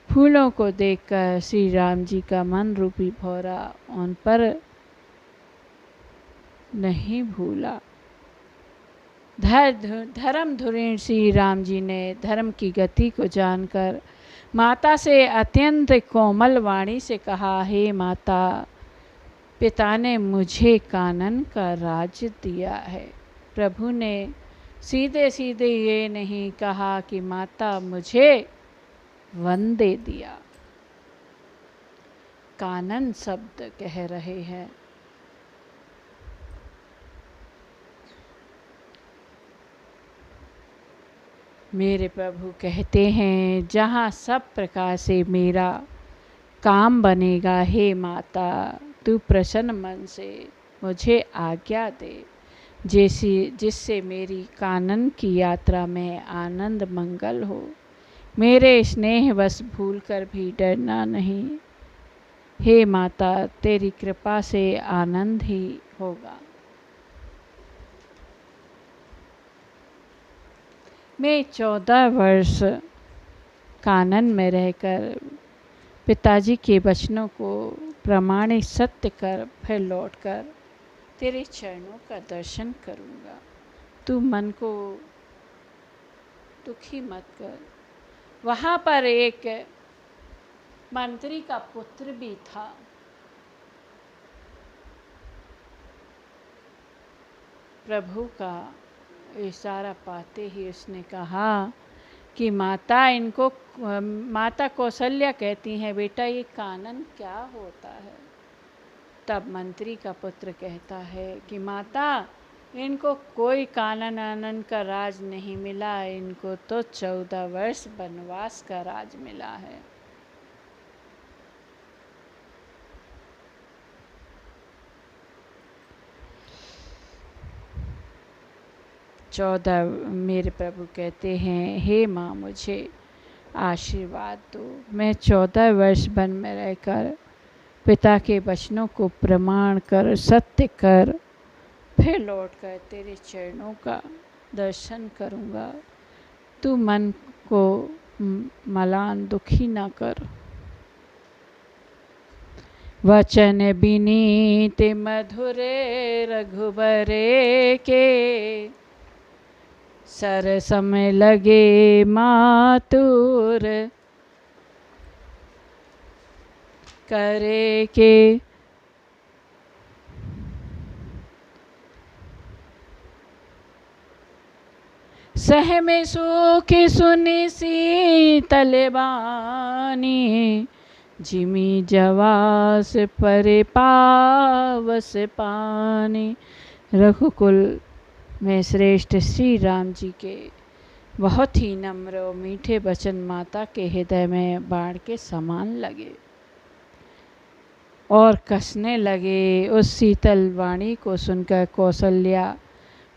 फूलों को देखकर श्री राम जी का मन रूपी भौरा उन पर नहीं भूला। धर्म धुरीण श्री राम जी ने धर्म की गति को जानकर माता से अत्यंत कोमल वाणी से कहा, हे माता, पिता ने मुझे कानन का राज्य दिया है। प्रभु ने सीधे सीधे ये नहीं कहा कि माता मुझे वन दे दिया। कानन शब्द कह रहे हैं। मेरे प्रभु कहते हैं, जहाँ सब प्रकार से मेरा काम बनेगा, हे माता, तू प्रसन्न मन से मुझे आज्ञा दे, जिससे मेरी कानन की यात्रा में आनंद मंगल हो। मेरे स्नेह बस भूल कर भी डरना नहीं। हे माता, तेरी कृपा से आनंद ही होगा। मैं 14 वर्ष कानन में रहकर पिताजी के वचनों को प्रमाणित सत्य कर फिर लौटकर तेरे चरणों का दर्शन करूँगा। तू मन को दुखी मत कर। वहाँ पर एक मंत्री का पुत्र भी था। प्रभु का इशारा पाते ही उसने कहा कि माता कौशल्या कहती हैं, बेटा ये कानन क्या होता है? तब मंत्री का पुत्र कहता है कि माता, इनको कोई कानन आनन का राज नहीं मिला, इनको तो 14 वर्ष वनवास का राज मिला है। मेरे प्रभु कहते हैं, हे माँ, मुझे आशीर्वाद दो। मैं 14 वर्ष वन में रहकर पिता के वचनों को प्रमाण कर सत्य कर फिर लौटकर तेरे चरणों का दर्शन करूँगा। तू मन को मलान दुखी न कर। वचन विनीत मधुरे रघुबरे के, सरसम लगे मातुर करे के। सह में सुख सुनि शीतल बानी, जिमी जवास परे पावस पानी। रघुकुल में श्रेष्ठ श्री राम जी के बहुत ही नम्र और मीठे वचन माता के हृदय में बाण के समान लगे और कसने लगे। उस शीतल वाणी को सुनकर कौशल्या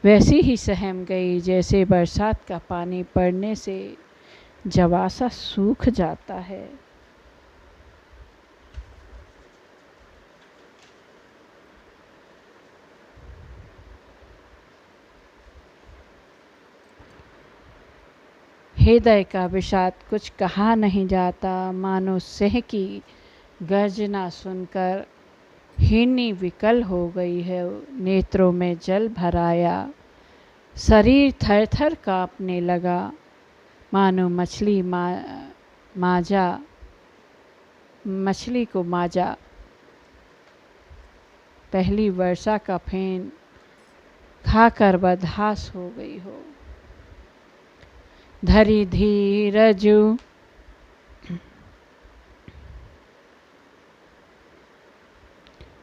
वैसी ही सहम गई जैसे बरसात का पानी पड़ने से जवासा सूख जाता है। हृदय का विषाद कुछ कहा नहीं जाता। मानो सिंह की गर्जना सुनकर हिरनी विकल हो गई है। नेत्रों में जल भर आया, शरीर थर थर कांपने लगा। मानो मछली को माजा पहली वर्षा का फेन खाकर बदहास हो गई हो। धरि धीरजु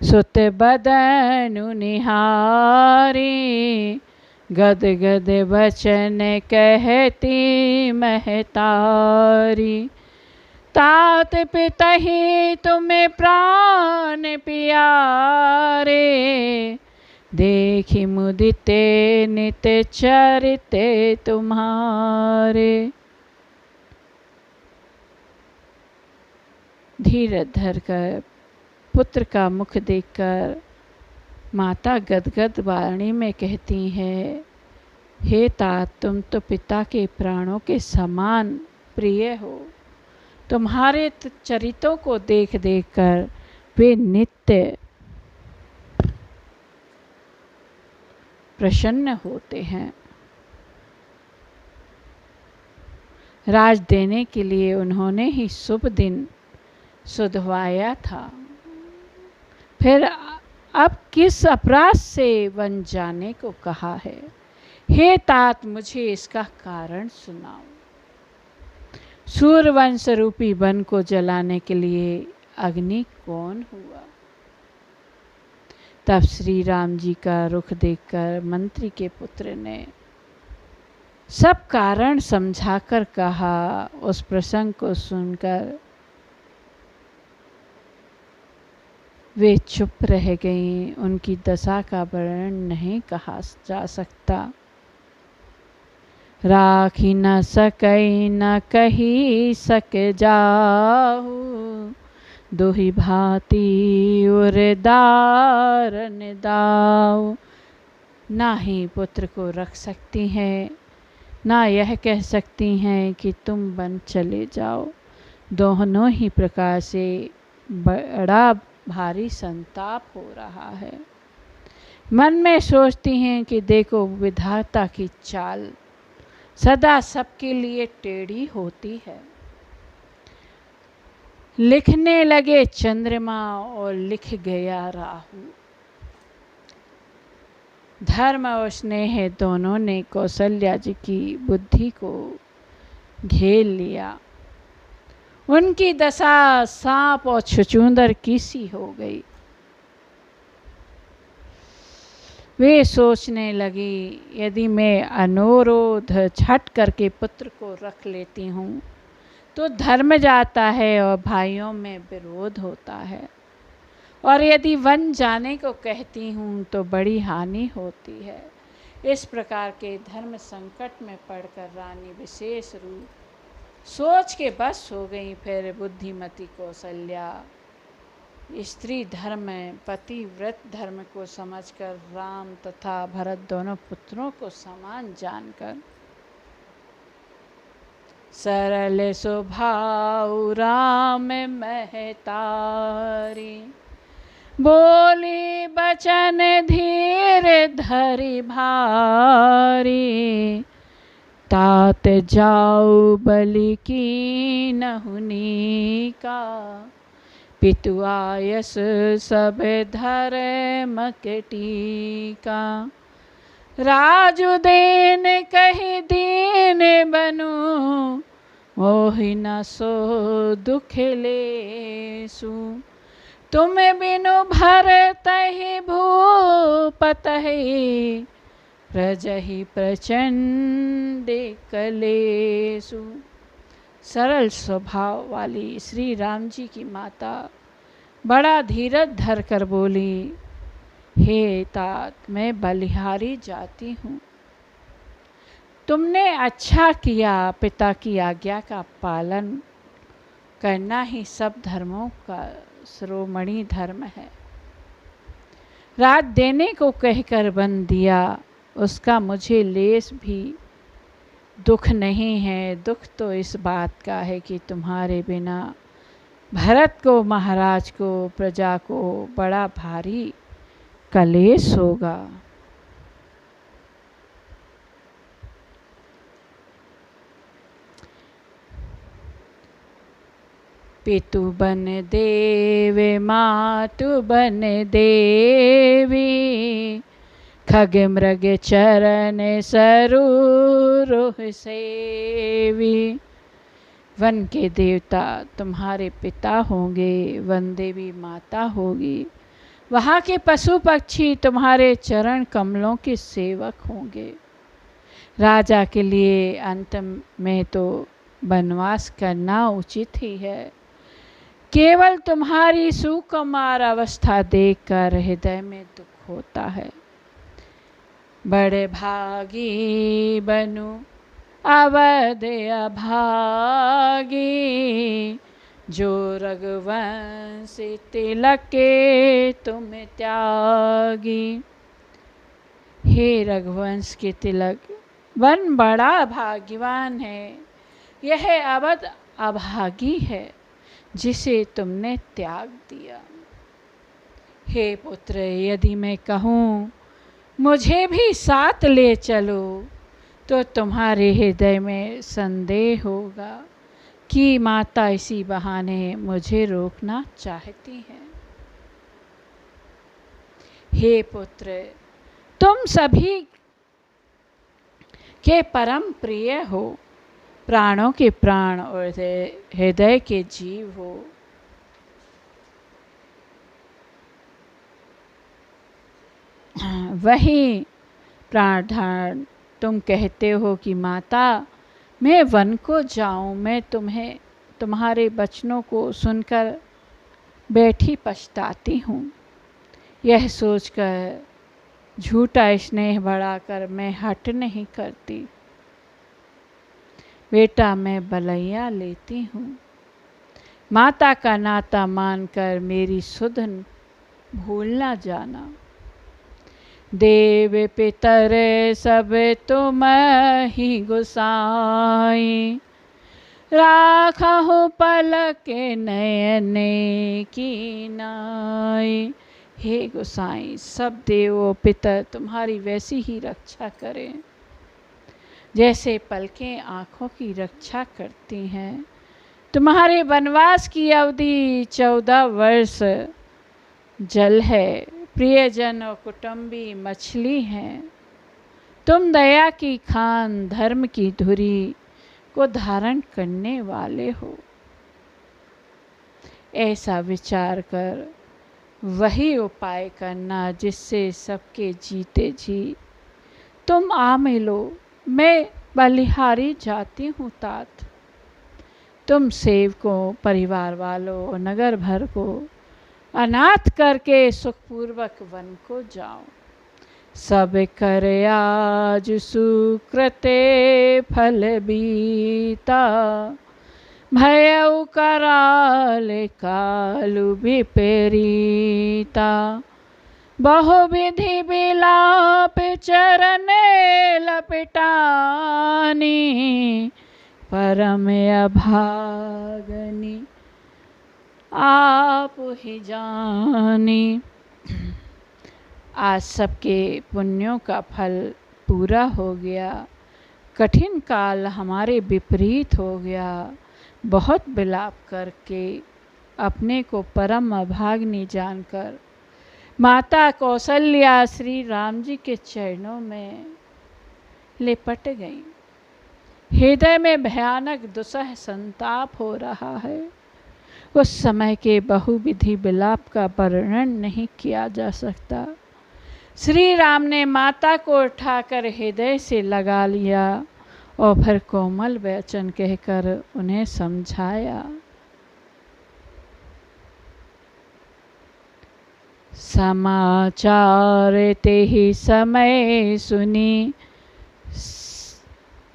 सुत बदनु निहारी, गद गद वचन कहती महतारी। तात पितहि तुम्हें प्राण प्यारे, देखी मुदिते नित्य चरिते तुम्हारे। धीरज धरकर पुत्र का मुख देखकर माता गदगद वाणी में कहती है, हे तात, तुम तो पिता के प्राणों के समान प्रिय हो। तुम्हारे चरितों को देख देख कर वे नित्य प्रसन्न होते हैं। राज देने के लिए उन्होंने ही शुभ दिन सुधवाया था, फिर अब किस अपराध से वन जाने को कहा है। हे तात, मुझे इसका कारण सुनाओ। सूर्यवंश रूपी वन को जलाने के लिए अग्नि कौन हुआ? तब श्री राम जी का रुख देखकर मंत्री के पुत्र ने सब कारण समझाकर कहा। उस प्रसंग को सुनकर वे चुप रह गईं। उनकी दशा का वर्णन नहीं कहा जा सकता। राखी न सकई न कही सक जाहु, दुहि भांति उरदारन दाऊ। ना ही पुत्र को रख सकती हैं, ना यह कह सकती हैं कि तुम वन चले जाओ। दोनों ही प्रकार से बड़ा भारी संताप हो रहा है। मन में सोचती हैं कि देखो, विधाता की चाल सदा सबके लिए टेढ़ी होती है। लिखने लगे चंद्रमा और लिख गया राहु। धर्म और स्नेह दोनों ने कौशल्या जी की बुद्धि को घेर लिया। उनकी दशा सांप और छुछुंदर की सी हो गई। वे सोचने लगी, यदि मैं अनुरोध झट करके पुत्र को रख लेती हूँ तो धर्म जाता है और भाइयों में विरोध होता है, और यदि वन जाने को कहती हूँ तो बड़ी हानि होती है। इस प्रकार के धर्म संकट में पड़कर रानी विशेष रूप सोच के बस हो गई। फिर बुद्धिमती कौशल्या स्त्री धर्म, पतिव्रत धर्म को समझकर राम तथा भरत दोनों पुत्रों को समान जानकर सरल स्वभाव राम महतारी, बोली बचन धीर धरि भारी। तात जाऊ बलि कीन्हुनी का, पितु आयस सब धर्म के टीका। राजु देन कहि दीन बनू, मोहि न सो दुख लेसु। तुम बिनु भरतहि भूपतहि, प्रजहि प्रचंड कलेसु। सरल स्वभाव वाली श्री राम जी की माता बड़ा धीरज धर कर बोली, हे तात, मैं बलिहारी जाती हूँ। तुमने अच्छा किया। पिता की आज्ञा का पालन करना ही सब धर्मों का शिरोमणि धर्म है। राज देने को कहकर वन दिया, उसका मुझे लेस भी दुख नहीं है। दुख तो इस बात का है कि तुम्हारे बिना भरत को, महाराज को, प्रजा को बड़ा भारी कलेश होगा। पितु बन देव मातु बन देवी, खग मृग चरण सरूरुह सेवी। वन के देवता तुम्हारे पिता होंगे, वन देवी माता होगी। वहाँ के पशु पक्षी तुम्हारे चरण कमलों के सेवक होंगे। राजा के लिए अंत में तो वनवास करना उचित ही है। केवल तुम्हारी सुकुमार अवस्था देखकर हृदय में दुख होता है। बड़े भागी बनूं अवध अभागी, जो रघुवंश तिलक के तुम त्यागी। हे रघुवंश के तिलक, वन बड़ा भाग्यवान है, यह अवध अभागी है जिसे तुमने त्याग दिया। हे पुत्र, यदि मैं कहूँ मुझे भी साथ ले चलो, तो तुम्हारे हृदय में संदेह होगा कि माता इसी बहाने मुझे रोकना चाहती है। हे पुत्र, तुम सभी के परम प्रिय हो, प्राणों के प्राण और हृदय के जीव हो। वही प्राण तुम कहते हो कि माता मैं वन को जाऊं, मैं तुम्हारे वचनों को सुनकर बैठी पछताती हूँ। यह सोचकर झूठा स्नेह बढ़ाकर मैं हट नहीं करती। बेटा, मैं बलैया लेती हूँ, माता का नाता मानकर मेरी सुध भूल ना जाना। देव पितर सब तुम ही गोसाई, राखहु पलक नयने की नाई। हे गोसाई, सब देवों पितर तुम्हारी वैसी ही रक्षा करें जैसे पलकें आँखों की रक्षा करती हैं। तुम्हारे वनवास की अवधि 14 वर्ष जल है, प्रियजन और कुटुंबी मछली हैं। तुम दया की खान, धर्म की धुरी को धारण करने वाले हो। ऐसा विचार कर वही उपाय करना जिससे सबके जीते जी तुम आ मिलो। मैं बलिहारी जाती हूँ तात। तुम सेवकों, परिवार वालों और नगर भर को अनाथ करके सुखपूर्वक वन को जाओ। सब कर आज सुकृते फल बीता, भयउ कराल कालु विपरीता। बहुविधि विलाप चरण लपटानी, परम अभागनी आप ही जानी। आज सबके पुण्यों का फल पूरा हो गया, कठिन काल हमारे विपरीत हो गया। बहुत विलाप करके अपने को परम अभाग्नि जानकर माता कौशल्या श्री राम जी के चरणों में लिपट गई। हृदय में भयानक दुसह संताप हो रहा है। उस समय के बहुविधि विलाप का वर्णन नहीं किया जा सकता। श्री राम ने माता को उठाकर हृदय से लगा लिया और फिर कोमल वचन कहकर उन्हें समझाया। समाचार ते ही समय सुनी,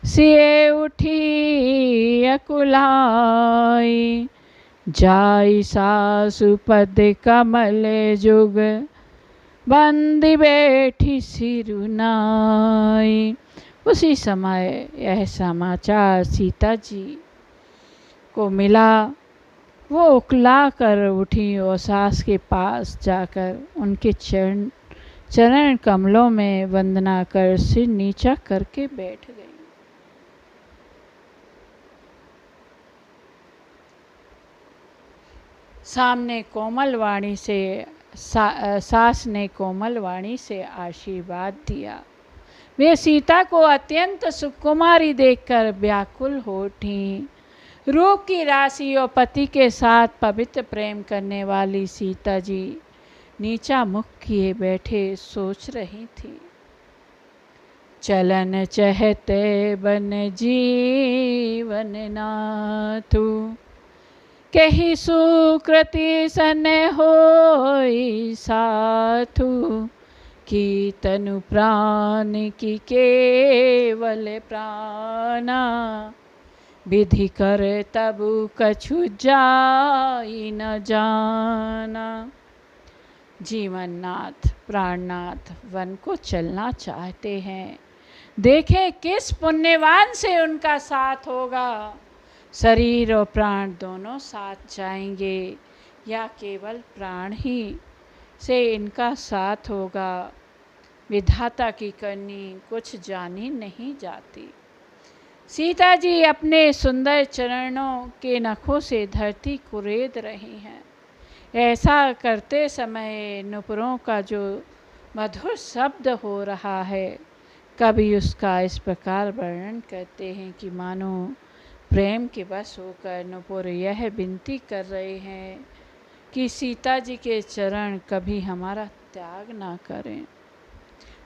सिए उठी अकुलाई। जाई सासु पद कमल जुग, बंदी बैठी सिरुनाई। उसी समय यह समाचार सीता जी को मिला। वो उकला कर उठी और सास के पास जाकर उनके चरण कमलों में वंदना कर सिर नीचा करके बैठ गई। सामने कोमल वाणी से सास ने कोमल वाणी से आशीर्वाद दिया। वे सीता को अत्यंत सुकुमारी देखकर व्याकुल हो उठी। रूप की राशि और पति के साथ पवित्र प्रेम करने वाली सीता जी नीचा मुख किए बैठे सोच रही थी। चलन चहते बन जीवन नाथु, कही सुकृति सन होई साथु। कि तनु प्राण की केवल प्राणा, विधि कर तब कछु जाई न जाना। जीवननाथ प्राणनाथ वन को चलना चाहते हैं। देखें किस पुण्यवान से उनका साथ होगा। शरीर और प्राण दोनों साथ जाएंगे या केवल प्राण ही से इनका साथ होगा। विधाता की करनी कुछ जानी नहीं जाती। सीता जी अपने सुंदर चरणों के नखों से धरती कुरेद रही हैं। ऐसा करते समय नुपुरों का जो मधुर शब्द हो रहा है, कभी उसका इस प्रकार वर्णन करते हैं कि मानो प्रेम के वश होकर नुपुर यह विनती कर रहे हैं कि सीता जी के चरण कभी हमारा त्याग ना करें।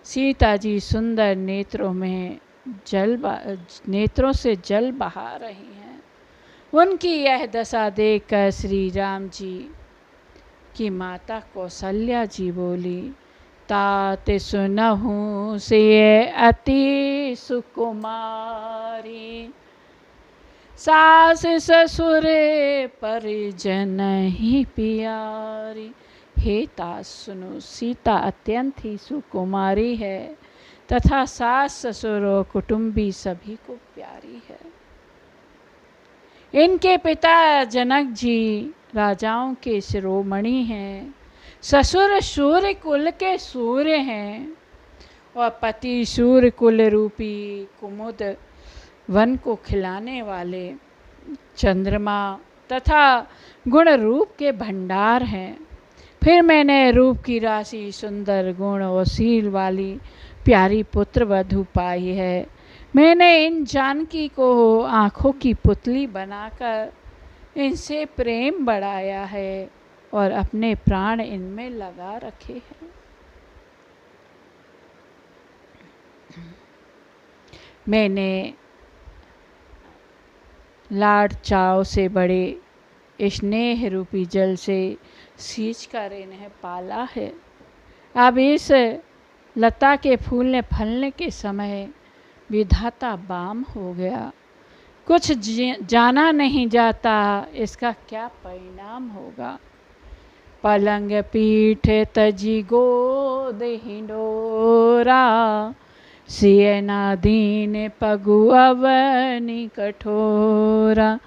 सीता जी सुंदर नेत्रों से जल बहा रही हैं। उनकी यह दशा देखकर श्री राम जी की माता कौशल्या जी बोली, तात सुनहु से अति सुकुमारी, सास ससुर परिजन ही प्यारी। हे तात सुनो, सीता अत्यंत ही सुकुमारी है तथा सास ससुर और कुटुंबी सभी को प्यारी है। इनके पिता जनक जी राजाओं के शिरोमणि हैं, ससुर सूर्य कुल के सूर्य हैं और पति सूर्य कुल रूपी कुमुद वन को खिलाने वाले चंद्रमा तथा गुण रूप के भंडार हैं। फिर मैंने रूप की राशि, सुंदर गुण और शील वाली प्यारी पुत्र वधू पाई है। मैंने इन जानकी को आँखों की पुतली बनाकर इनसे प्रेम बढ़ाया है और अपने प्राण इनमें लगा रखे हैं। मैंने लाड चाव से बड़े स्नेह रूपी जल से सींच कर इन्हें पाला है। अब इस लता के फूलने फलने के समय विधाता बाम हो गया। कुछ जाना नहीं जाता इसका क्या परिणाम होगा। पलंग पीठ तजी गोद हिंडोरा, सियना दीन पगु अवनी कठोरा।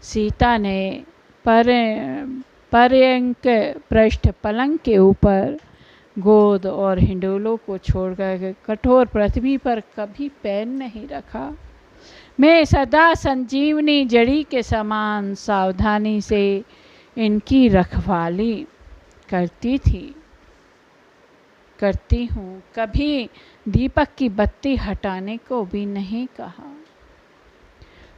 सीता ने पर्यंक पृष्ठ पलंग के ऊपर गोद और हिंडोलों को छोड़कर कठोर पृथ्वी पर कभी पैर नहीं रखा। मैं सदा संजीवनी जड़ी के समान सावधानी से इनकी रखवाली करती हूँ। कभी दीपक की बत्ती हटाने को भी नहीं कहा।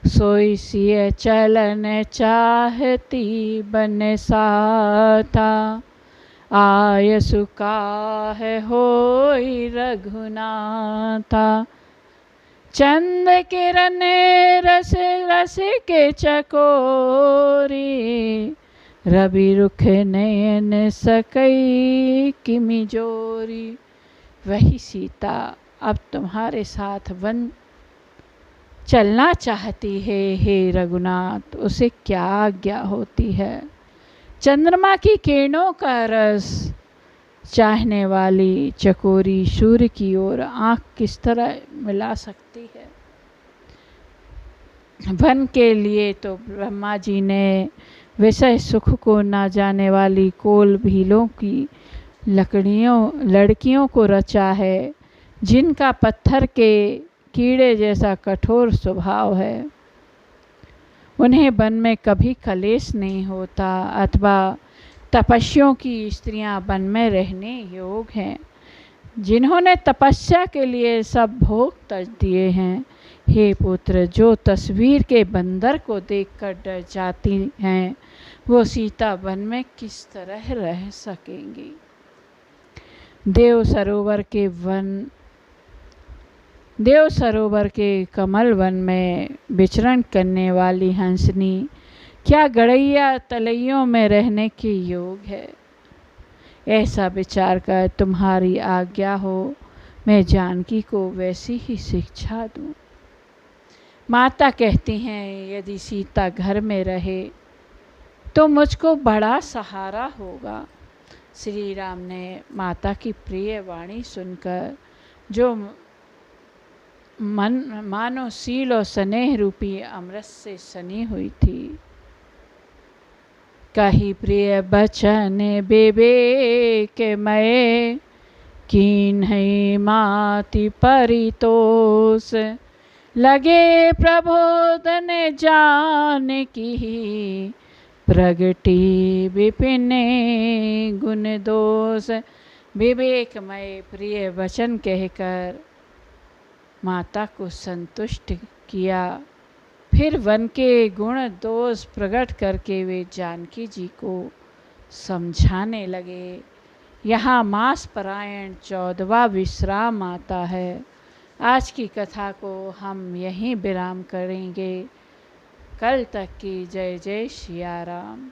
सोई सिय चलन चाहती बन साथा, आय सुकाह होई रघुनाथा। चंद किरण रस रस के चकोरी, रवि रुख नयन सकई किमि जोरी। वही सीता अब तुम्हारे साथ वन चलना चाहती है। हे रघुनाथ, उसे क्या आज्ञा होती है। चंद्रमा की किरणों का रस चाहने वाली चकोरी सूर्य की ओर आँख किस तरह मिला सकती है। वन के लिए तो ब्रह्मा जी ने विषय सुख को ना जाने वाली कोल भीलों की लड़कियों को रचा है, जिनका पत्थर के कीड़े जैसा कठोर स्वभाव है। उन्हें वन में कभी कलेश नहीं होता अथवा तपस्वियों की स्त्रियां वन में रहने योग्य हैं। जिन्होंने तपस्या के लिए सब भोग तज दिए हैं। हे पुत्र, जो तस्वीर के बंदर को देखकर डर जाती हैं, वो सीता वन में किस तरह रह सकेंगी। देव सरोवर के कमल वन में विचरण करने वाली हंसनी क्या गड़ैया तलैयों में रहने के योग है। ऐसा विचार कर तुम्हारी आज्ञा हो मैं जानकी को वैसी ही शिक्षा दूँ। माता कहती हैं यदि सीता घर में रहे तो मुझको बड़ा सहारा होगा। श्री राम ने माता की प्रिय वाणी सुनकर जो मानो सील और स्नेह रूपी अमृत से सनी हुई थी, कही प्रिय बचन विवेक मय कीन्हि माति परितोष। लगे प्रबोधन जान की प्रगति विपिन गुण दोष। विवेकमय प्रिय वचन कहकर माता को संतुष्ट किया। फिर वन के गुण दोष प्रकट करके वे जानकी जी को समझाने लगे। यहाँ मास परायण 14वां विश्राम आता है। आज की कथा को हम यहीं विराम करेंगे। कल तक की जय जय सिया राम।